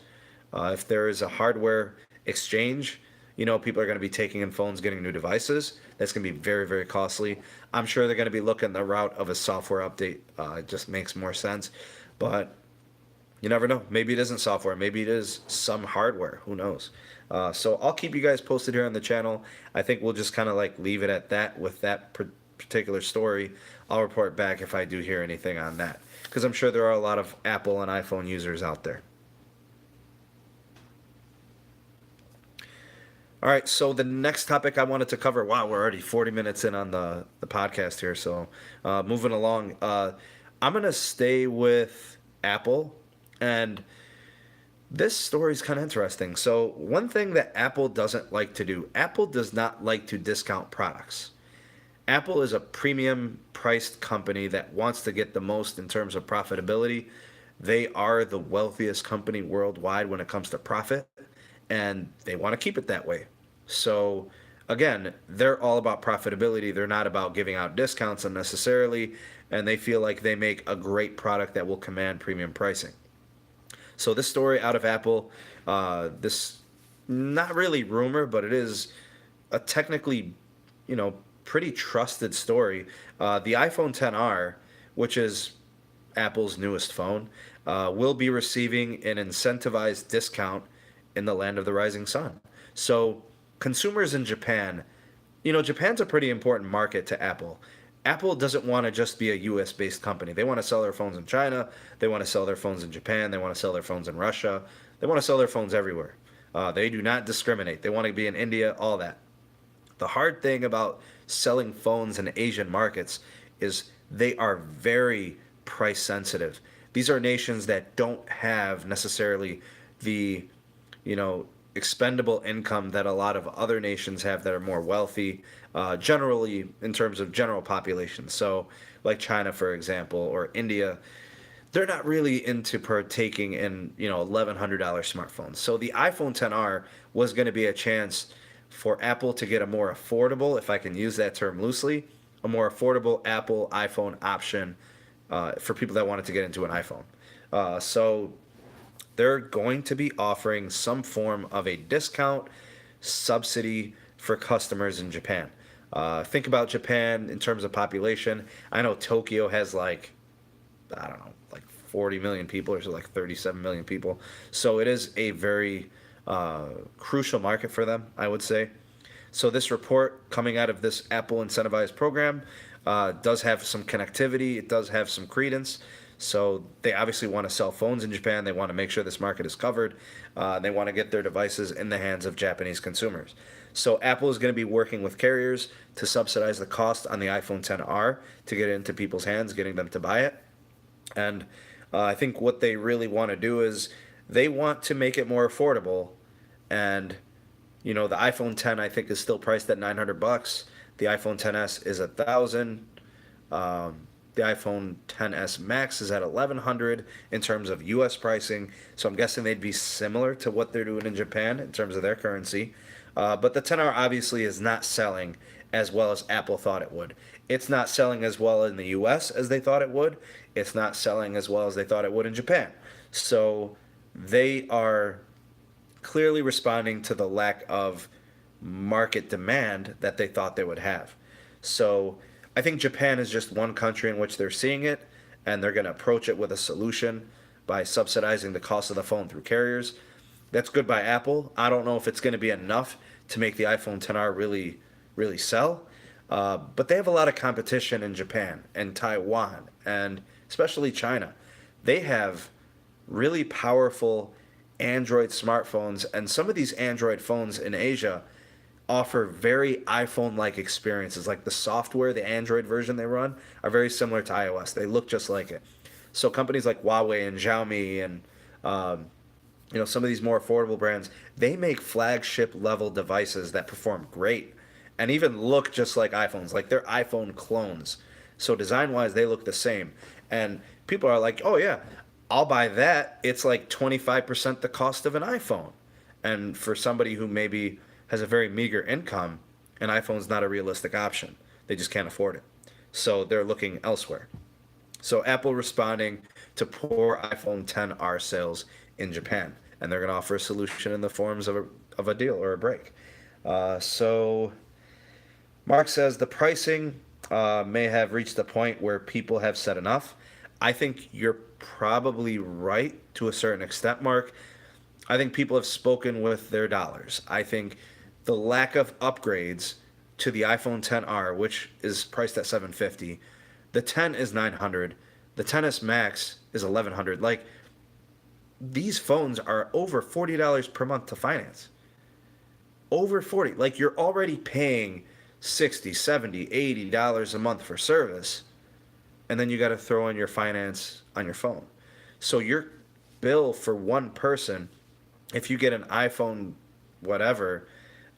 If there is a hardware exchange, people are going to be taking in phones, getting new devices. That's going to be very, very costly. I'm sure they're going to be looking the route of a software update. It just makes more sense. But You never know. Maybe it isn't software. Maybe it is some hardware. Who knows? So I'll keep you guys posted here on the channel. I think we'll just kind of like leave it at that with that particular story. I'll report back if I do hear anything on that, because I'm sure there are a lot of Apple and iPhone users out there. All right, so the next topic I wanted to cover. Wow, we're already 40 minutes in on the podcast here. So moving along, I'm gonna stay with Apple, and this story is kind of interesting. So one thing that Apple doesn't like to do, Apple does not like to discount products. Apple is a premium priced company that wants to get the most in terms of profitability. They are the wealthiest company worldwide when it comes to profit, and they want to keep it that way. So, again, they're all about profitability. They're not about giving out discounts unnecessarily, and they feel like they make a great product that will command premium pricing. So, this story out of Apple, this not really rumor, but it is a technically, you know, pretty trusted story. The iPhone XR, which is Apple's newest phone, will be receiving an incentivized discount in the land of the rising sun. So, consumers in Japan, you know, Japan's a pretty important market to Apple. Apple doesn't want to just be a US based company. They want to sell their phones in China. They want to sell their phones in Japan. They want to sell their phones in Russia. They want to sell their phones everywhere. They do not discriminate. They want to be in India, all that. The hard thing about selling phones in Asian markets is they are very price sensitive. These are nations that don't have necessarily the, you know, expendable income that a lot of other nations have that are more wealthy, generally in terms of general population. So, like China, for example, or India, they're not really into partaking in, you know, $1,100 smartphones. So the iPhone XR was going to be a chance for Apple to get a more affordable, if I can use that term loosely, a more affordable Apple iPhone option for people that wanted to get into an iPhone. So they're going to be offering some form of a discount subsidy for customers in Japan. Think about Japan in terms of population. I know Tokyo has like, I don't know, like 40 million people or so, like 37 million people. So it is a very crucial market for them, I would say. So this report coming out of this Apple incentivized program does have some connectivity. It does have some credence. So they obviously want to sell phones in Japan. They want to make sure this market is covered. They want to get their devices in the hands of Japanese consumers. So Apple is going to be working with carriers to subsidize the cost on the iPhone XR to get it into people's hands, getting them to buy it. And I think what they really want to do is they want to make it more affordable. And you know, the iPhone 10 I think is still priced at $900. The iPhone 10s is 1,000. The iPhone 10s Max is at 1,100 in terms of U.S. pricing. So I'm guessing they'd be similar to what they're doing in Japan in terms of their currency. But the 10R obviously is not selling as well as Apple thought it would. It's not selling as well in the U.S. as they thought it would. It's not selling as well as they thought it would in Japan. So they are clearly responding to the lack of market demand that they thought they would have. So I think Japan is just one country in which they're seeing it, and they're going to approach it with a solution by subsidizing the cost of the phone through carriers. That's good by Apple. I don't know if it's going to be enough to make the iPhone XR really, really sell. But they have a lot of competition in Japan and Taiwan and especially China. They have really powerful Android smartphones, and some of these Android phones in Asia offer very iPhone-like experiences. Like the software, the Android version they run, are very similar to iOS. They look just like it. So companies like Huawei and Xiaomi and you know, some of these more affordable brands, they make flagship level devices that perform great and even look just like iPhones, like they're iPhone clones. So design wise, they look the same. And people are like, oh yeah, I'll buy that. It's like 25% the cost of an iPhone. And for somebody who maybe has a very meager income, an iPhone's not a realistic option. They just can't afford it. So they're looking elsewhere. So Apple responding to poor iPhone XR sales in Japan, and they're going to offer a solution in the forms of a deal or a break. So Mark says the pricing may have reached the point where people have said enough. I think you're probably right to a certain extent, Mark. I think people have spoken with their dollars. I think the lack of upgrades to the iPhone 10R, which is priced at 750, the 10 is 900, the 10s Max is 1100. Like, these phones are over $40 per month to finance. Over 40. Like, you're already paying 60, 70, $80 a month for service, and then you got to throw in your finance on your phone. So your bill for one person, if you get an iPhone, whatever,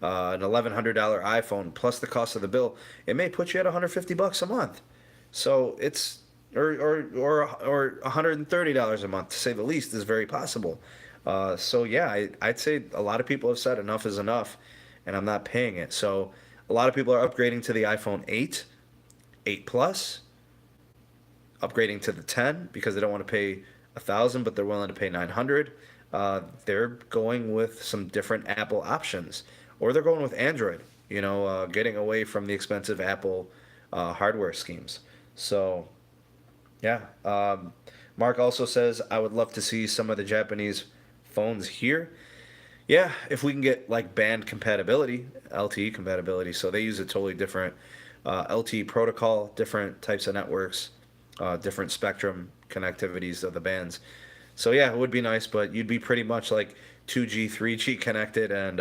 an $1,100 iPhone plus the cost of the bill, it may put you at $150 a month. So it's or $130 a month, to say the least, is very possible. So yeah, I'd say a lot of people have said enough is enough, and I'm not paying it. So a lot of people are upgrading to the iPhone 8, 8 Plus, upgrading to the 10 because they don't want to pay 1,000, but they're willing to pay 900. They're going with some different Apple options, or they're going with Android. Getting away from the expensive Apple hardware schemes. So, yeah. Mark also says, I would love to see some of the Japanese phones here. Yeah, if we can get like band compatibility, LTE compatibility. So they use a totally different LTE protocol, different types of networks, different spectrum connectivities of the bands. So yeah, it would be nice, but you'd be pretty much like 2G, 3G connected and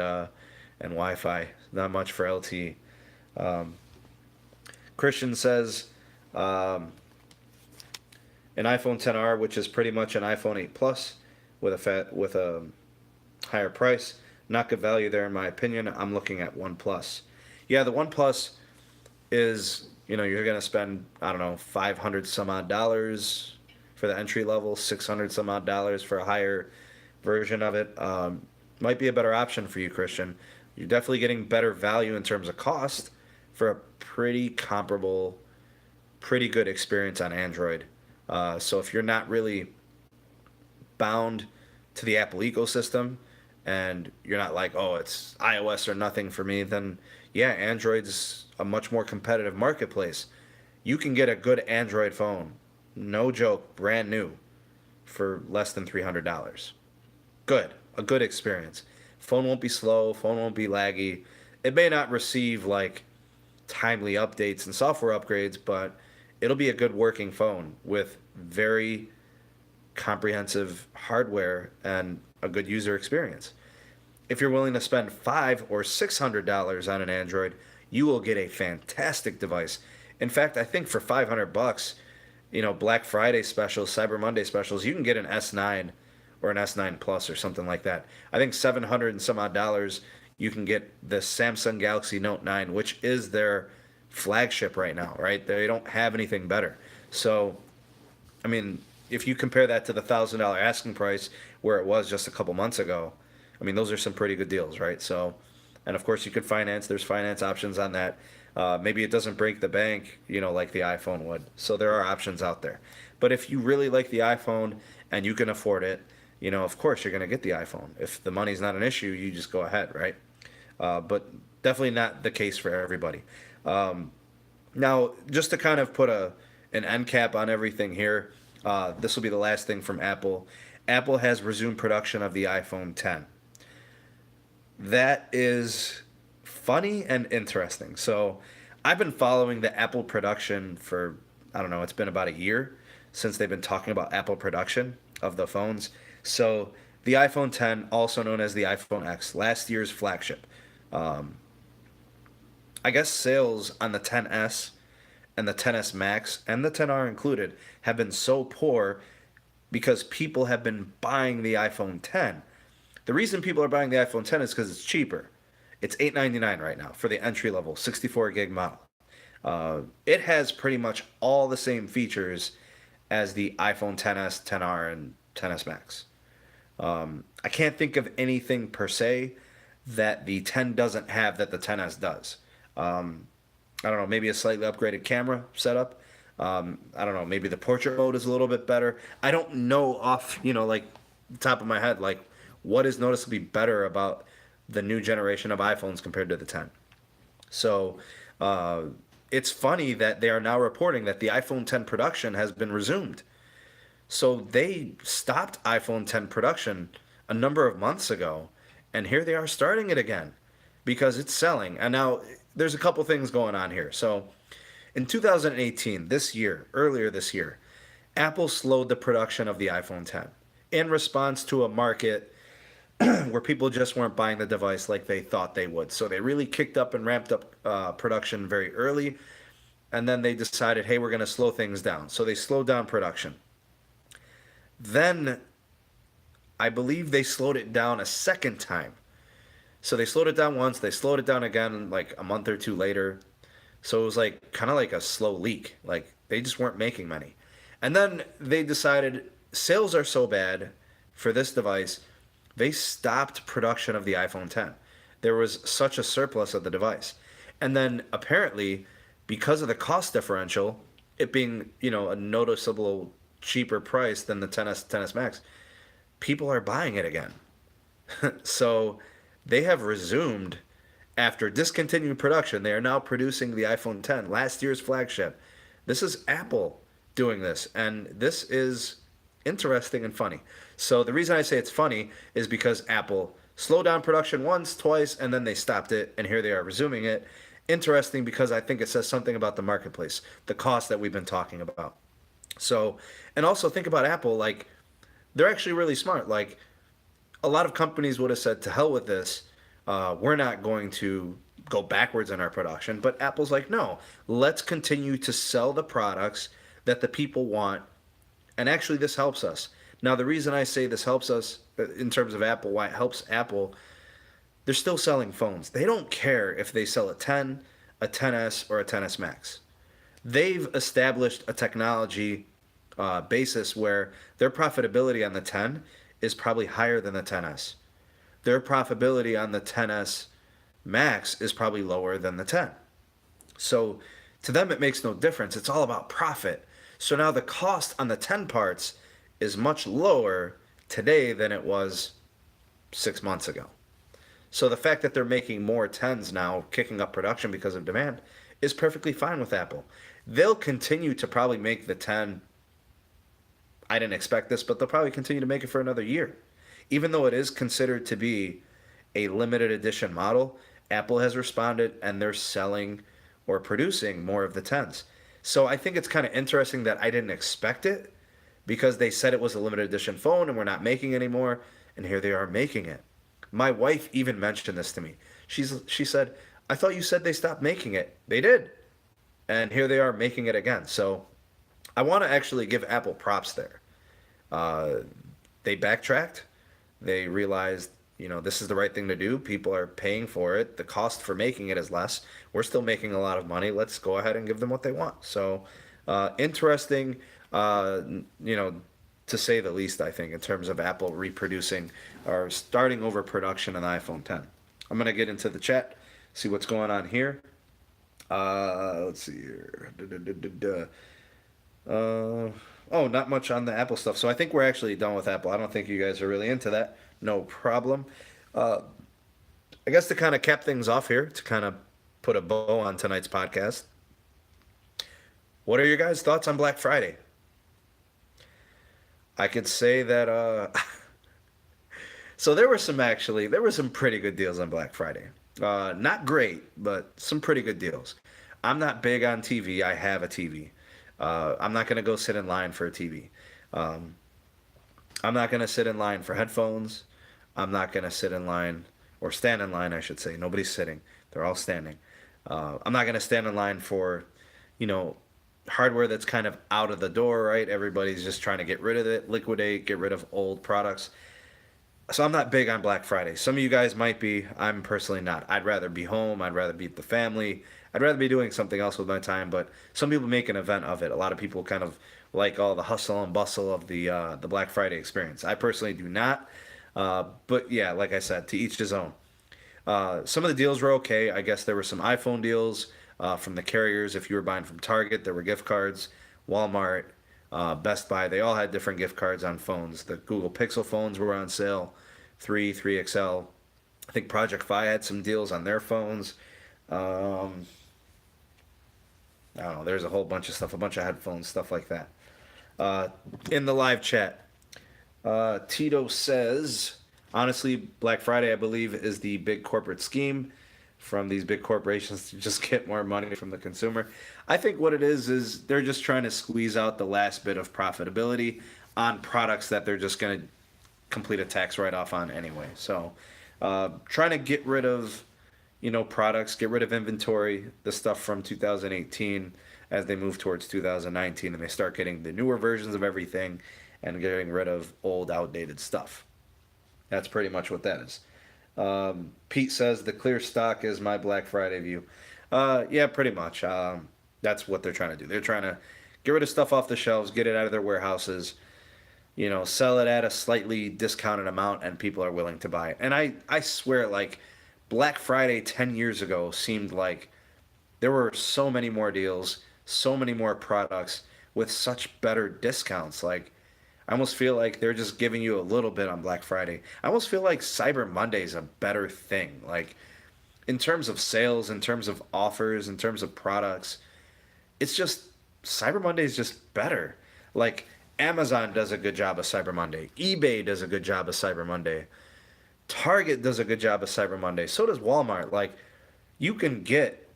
Wi-Fi. Not much for LTE. Christian says an iPhone 10R, which is pretty much an iPhone 8 Plus with a higher price. Not good value there in my opinion. I'm looking at OnePlus. Yeah, the OnePlus is, you're gonna spend, I don't know, 500 some odd dollars for the entry level, 600 some odd dollars for a higher version of it. Might be a better option for you, Christian. You're definitely getting better value in terms of cost for a pretty comparable, pretty good experience on Android. So if you're not really bound to the Apple ecosystem and you're not like, oh, it's iOS or nothing for me, then yeah, Android's a much more competitive marketplace. You can get a good Android phone, no joke, brand new, for less than $300. A good experience. Phone won't be slow, phone won't be laggy. It may not receive like timely updates and software upgrades, but it'll be a good working phone with very comprehensive hardware and a good user experience. If you're willing to spend $500 or $600 on an Android, you will get a fantastic device. In fact, I think for $500, Black Friday specials, Cyber Monday specials, you can get an S9 or an S9 Plus or something like that. I think $700 and some odd dollars, you can get the Samsung Galaxy Note 9, which is their flagship right now, right? They don't have anything better. So, I mean, if you compare that to the $1,000 asking price where it was just a couple months ago, I mean, those are some pretty good deals, right? So, and of course you could finance. There's finance options on that. Maybe it doesn't break the bank, like the iPhone would. So there are options out there. But if you really like the iPhone and you can afford it, of course you're going to get the iPhone. If the money's not an issue, you just go ahead, right? But definitely not the case for everybody. Now, just to kind of put an end cap on everything here, this will be the last thing from Apple. Apple has resumed production of the iPhone 10. That is funny and interesting. So I've been following the Apple production for, I don't know, it's been about a year since they've been talking about Apple production of the phones. So the iPhone 10, also known as the iPhone X, last year's flagship. I guess sales on the 10s and the 10s Max and the 10R included have been so poor because people have been buying the iPhone 10. The reason people are buying the iPhone 10 is because it's cheaper. It's $899 right now for the entry level 64 gig model. It has pretty much all the same features as the iPhone 10s, 10R, and 10s Max. I can't think of anything per se that the 10 doesn't have that the 10s does. I don't know, maybe a slightly upgraded camera setup. I don't know, maybe the portrait mode is a little bit better. I don't know off, like the top of my head, like what is noticeably better about the new generation of iPhones compared to the 10. So it's funny that they are now reporting that the iPhone 10 production has been resumed. So they stopped iPhone 10 production a number of months ago, and here they are starting it again because it's selling. And now there's a couple things going on here. So in 2018, this year, earlier this year, Apple slowed the production of the iPhone 10 in response to a market where people just weren't buying the device like they thought they would. So they really kicked up and ramped up production very early, and then they decided, hey, we're going to slow things down. So they slowed down production. Then I believe they slowed it down a second time. So they slowed it down once, they slowed it down again like a month or two later. So it was like kind of like a slow leak. Like they just weren't making money. And then they decided sales are so bad for this device, they stopped production of the iPhone 10. There was such a surplus of the device. And then apparently, because of the cost differential, it being, a noticeable cheaper price than the 10s, 10s Max, people are buying it again. So they have resumed after discontinuing production. They are now producing the iPhone 10, last year's flagship. This is Apple doing this, and this is interesting and funny. So the reason I say it's funny is because Apple slowed down production once, twice, and then they stopped it, and here they are resuming it. Interesting because I think it says something about the marketplace, the cost that we've been talking about. So, and also think about Apple, like, they're actually really smart. Like, a lot of companies would have said, to hell with this, we're not going to go backwards in our production. But Apple's like, no, let's continue to sell the products that the people want. And actually, this helps us. Now, the reason I say this helps us in terms of Apple, why it helps Apple, they're still selling phones. They don't care if they sell a 10, a 10s, or a 10s Max. They've established a technology basis where their profitability on the 10 is probably higher than the 10s. Their profitability on the 10s Max is probably lower than the 10. So to them, it makes no difference. It's all about profit. So now the cost on the 10 parts is much lower today than it was 6 months ago. So the fact that they're making more 10s now, kicking up production because of demand, is perfectly fine with Apple. They'll continue to probably make the 10. I didn't expect this, but they'll probably continue to make it for another year. Even though it is considered to be a limited edition model, Apple has responded and they're selling or producing more of the 10s. So I think it's kind of interesting that I didn't expect it because they said it was a limited edition phone and we're not making anymore, and here they are making it. My wife even mentioned this to me. She said, I thought you said they stopped making it. They did. And here they are making it again. So I want to actually give Apple props there. They backtracked. They realized, this is the right thing to do. People are paying for it. The cost for making it is less. We're still making a lot of money. Let's go ahead and give them what they want. So interesting, to say the least, I think, in terms of Apple reproducing or starting over production on the iPhone 10. I'm going to get into the chat, see what's going on here. Let's see here. Not much on the Apple stuff. So I think we're actually done with Apple. I don't think you guys are really into that. No problem. I guess to kind of cap things off here, to kind of put a bow on tonight's podcast, what are your guys' thoughts on Black Friday? I could say that, so there were some pretty good deals on Black Friday. Not great, but some pretty good deals. I'm not big on TV. I have a TV. I'm not going to go sit in line for a TV. I'm not going to sit in line for headphones. I'm not going to sit in line, or stand in line, I should say. Nobody's sitting. They're all standing. I'm not going to stand in line for, hardware that's kind of out of the door, right? Everybody's just trying to get rid of it, liquidate, get rid of old products. So I'm not big on Black Friday. Some of you guys might be. I'm personally not. I'd rather be home. I'd rather be with the family. I'd rather be doing something else with my time. But some people make an event of it. A lot of people kind of like all the hustle and bustle of the Black Friday experience. I personally do not. But yeah, like I said, to each his own. Some of the deals were okay. I guess there were some iPhone deals from the carriers. If you were buying from Target, there were gift cards. Walmart, Best Buy, they all had different gift cards on phones. The Google Pixel phones were on sale, 3XL. I think Project Fi had some deals on their phones. I don't know, there's a whole bunch of stuff, a bunch of headphones, stuff like that. uh, in the live chat. Tito says, honestly, Black Friday, I believe, is the big corporate scheme from these big corporations to just get more money from the consumer. I think what it is they're just trying to squeeze out the last bit of profitability on products that they're just going to complete a tax write-off on anyway. So, trying to get rid of, products, get rid of inventory, the stuff from 2018 as they move towards 2019 and they start getting the newer versions of everything and getting rid of old, outdated stuff. That's pretty much what that is. Pete says the clear stock is my Black Friday view. Yeah, pretty much. That's what they're trying to do. They're trying to get rid of stuff off the shelves, get it out of their warehouses, sell it at a slightly discounted amount, and people are willing to buy it. And I swear, like, Black Friday 10 years ago seemed like there were so many more deals, so many more products with such better discounts. Like, I almost feel like they're just giving you a little bit on Black Friday. I almost feel like Cyber Monday is a better thing. Like, in terms of sales, in terms of offers, in terms of products, it's just Cyber Monday is just better. Like, Amazon does a good job of Cyber Monday. eBay does a good job of Cyber Monday. Target does a good job of Cyber Monday. So does Walmart. Like, you can get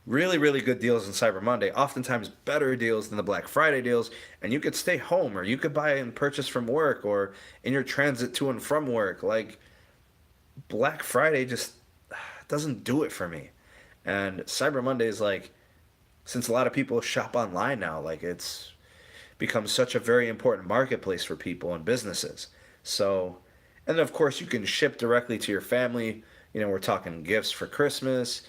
really, really good deals on Cyber Monday, oftentimes better deals than the Black Friday deals, and you could stay home or you could buy and purchase from work or in your transit to and from work. Like, Black Friday just doesn't do it for me. And Cyber Monday is like, since a lot of people shop online now, like, it's become such a very important marketplace for people and businesses. So, and then of course you can ship directly to your family. We're talking gifts for Christmas.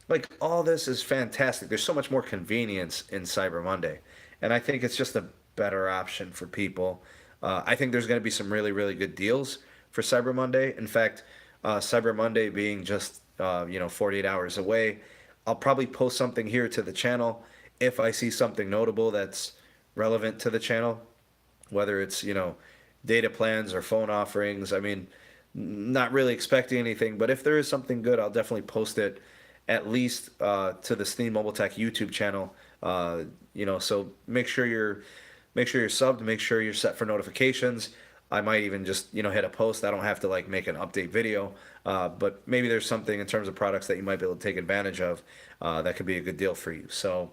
Like, all this is fantastic. There's so much more convenience in Cyber Monday. And I think it's just a better option for people. I think there's going to be some really, really good deals for Cyber Monday. In fact, Cyber Monday being just, 48 hours away, I'll probably post something here to the channel if I see something notable that's relevant to the channel, whether it's, data plans or phone offerings. I mean, not really expecting anything, but if there is something good, I'll definitely post it at least to the Steam Mobile Tech YouTube channel. So make sure you're subbed, make sure you're set for notifications. I might even just hit a post. I don't have to like make an update video, but maybe there's something in terms of products that you might be able to take advantage of that could be a good deal for you. So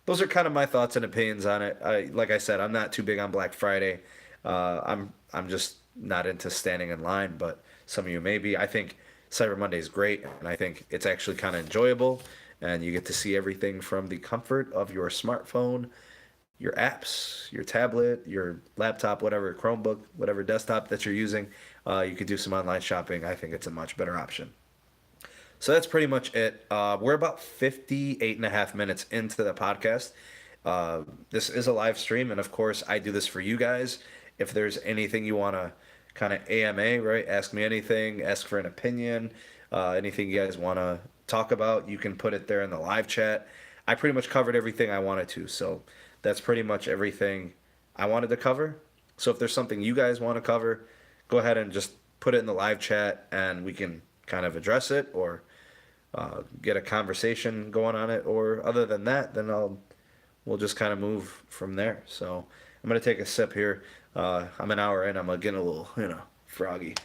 those are kind of my thoughts and opinions on it. Like I said, I'm not too big on Black Friday. I'm just not into standing in line, but some of you may be. I think Cyber Monday is great, and I think it's actually kind of enjoyable, and you get to see everything from the comfort of your smartphone, your apps, your tablet, your laptop, whatever, Chromebook, whatever desktop that you're using. You could do some online shopping. I think it's a much better option. So that's pretty much it. We're about 58 and a half minutes into the podcast. This is a live stream, and of course, I do this for you guys. If there's anything you want to kind of AMA, right? Ask me anything, ask for an opinion, anything you guys want to talk about, you can put it there in the live chat. I pretty much covered everything I wanted to, so that's pretty much everything I wanted to cover. So if there's something you guys want to cover, go ahead and just put it in the live chat and we can kind of address it or get a conversation going on it. Or other than that, then we'll just kind of move from there. So I'm going to take a sip here. I'm an hour in. I'm getting a little, froggy.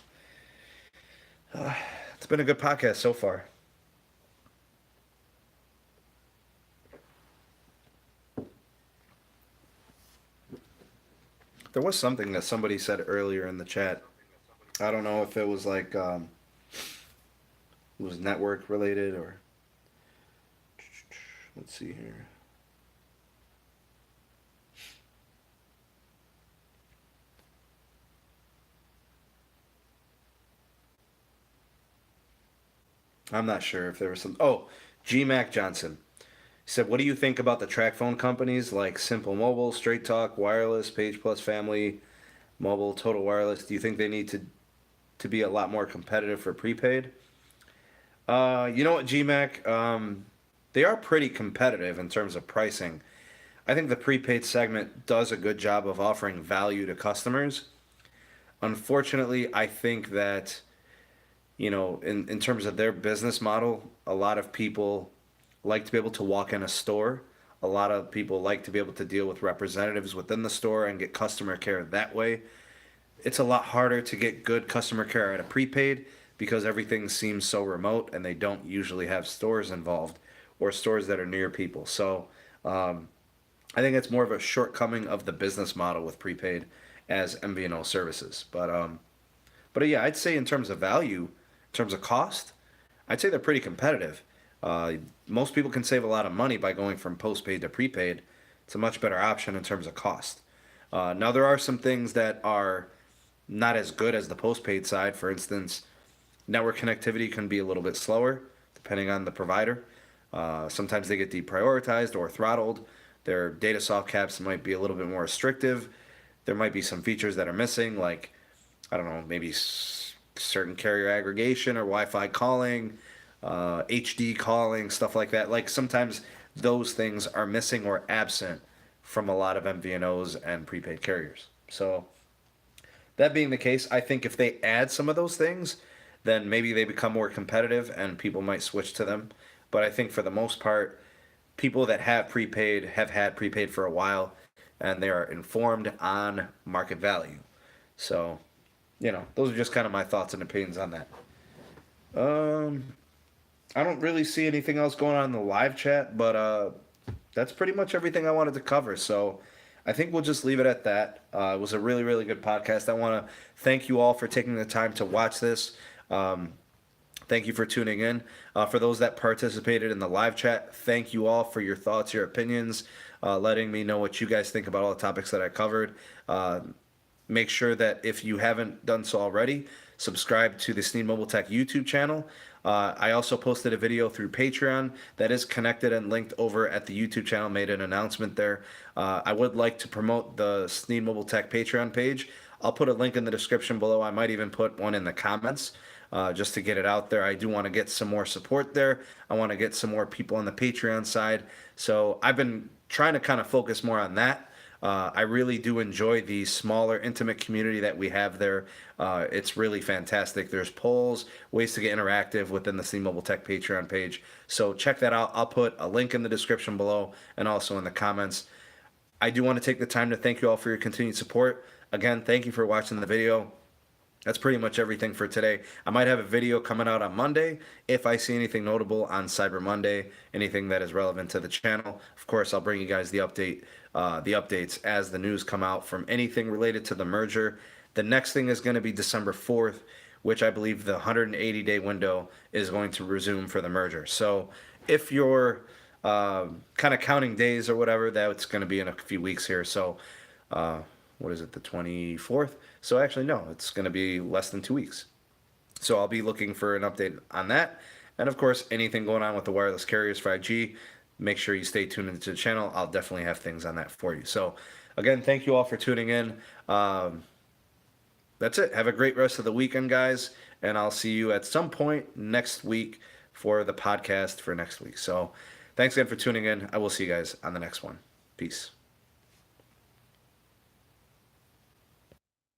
It's been a good podcast so far. There was something that somebody said earlier in the chat. I don't know if it was like it was network related or let's see here. I'm not sure if there was some. Oh, G Mac Johnson. He said, "What do you think about the track phone companies like Simple Mobile, Straight Talk, Wireless, Page Plus Family, Mobile, Total Wireless? Do you think they need to be a lot more competitive for prepaid?" You know what, GMAC? They are pretty competitive in terms of pricing. I think the prepaid segment does a good job of offering value to customers. Unfortunately, I think that, in terms of their business model, a lot of people like to be able to walk in a store. A lot of people like to be able to deal with representatives within the store and get customer care that way. It's a lot harder to get good customer care at a prepaid because everything seems so remote and they don't usually have stores involved or stores that are near people. So I think it's more of a shortcoming of the business model with prepaid as MVNO services. But yeah, I'd say in terms of value, in terms of cost, I'd say they're pretty competitive. Uh, Most people can save a lot of money by going from postpaid to prepaid. It's a much better option in terms of cost. Now there are some things that are not as good as the postpaid side. For instance, network connectivity can be a little bit slower depending on the provider. Sometimes they get deprioritized or throttled. Their data soft caps might be a little bit more restrictive. There might be some features that are missing, like, I don't know, maybe certain carrier aggregation or Wi-Fi calling, HD calling, stuff like that. Like sometimes those things are missing or absent from a lot of MVNOs and prepaid carriers. So that being the case, I think if they add some of those things, then maybe they become more competitive and people might switch to them. But I think for the most part, people that have prepaid have had prepaid for a while and they are informed on market value. So, those are just kind of my thoughts and opinions on that. Um, I don't really see anything else going on in the live chat, but that's pretty much everything I wanted to cover. So I think we'll just leave it at that. It was a really, really good podcast. I want to thank you all for taking the time to watch this. Thank you for tuning in. For those that participated in the live chat, thank you all for your thoughts, your opinions, letting me know what you guys think about all the topics that I covered. Make sure that if you haven't done so already, subscribe to the Sneed Mobile Tech YouTube channel. I also posted a video through Patreon that is connected and linked over at the YouTube channel, made an announcement there. I would like to promote the Sneed Mobile Tech Patreon page. I'll put a link in the description below. I might even put one in the comments just to get it out there. I do want to get some more support there. I want to get some more people on the Patreon side. So I've been trying to kind of focus more on that. I really do enjoy the smaller, intimate community that we have there. It's really fantastic. There's polls, ways to get interactive within the Sneed Mobile Tech Patreon page. So check that out. I'll put a link in the description below and also in the comments. I do want to take the time to thank you all for your continued support. Again, thank you for watching the video. That's pretty much everything for today. I might have a video coming out on Monday if I see anything notable on Cyber Monday, anything that is relevant to the channel. Of course, I'll bring you guys the updates as the news come out from anything related to the merger. The next thing is going to be December 4th, which I believe the 180-day window is going to resume for the merger. So if you're kind of counting days or whatever, that's going to be in a few weeks here. So what is it, the 24th? So actually, no, it's going to be less than 2 weeks. So I'll be looking for an update on that. And of course, anything going on with the wireless carriers 5G, make sure you stay tuned into the channel. I'll definitely have things on that for you. So again, thank you all for tuning in. That's it. Have a great rest of the weekend, guys. And I'll see you at some point next week for the podcast for next week. So thanks again for tuning in. I will see you guys on the next one. Peace.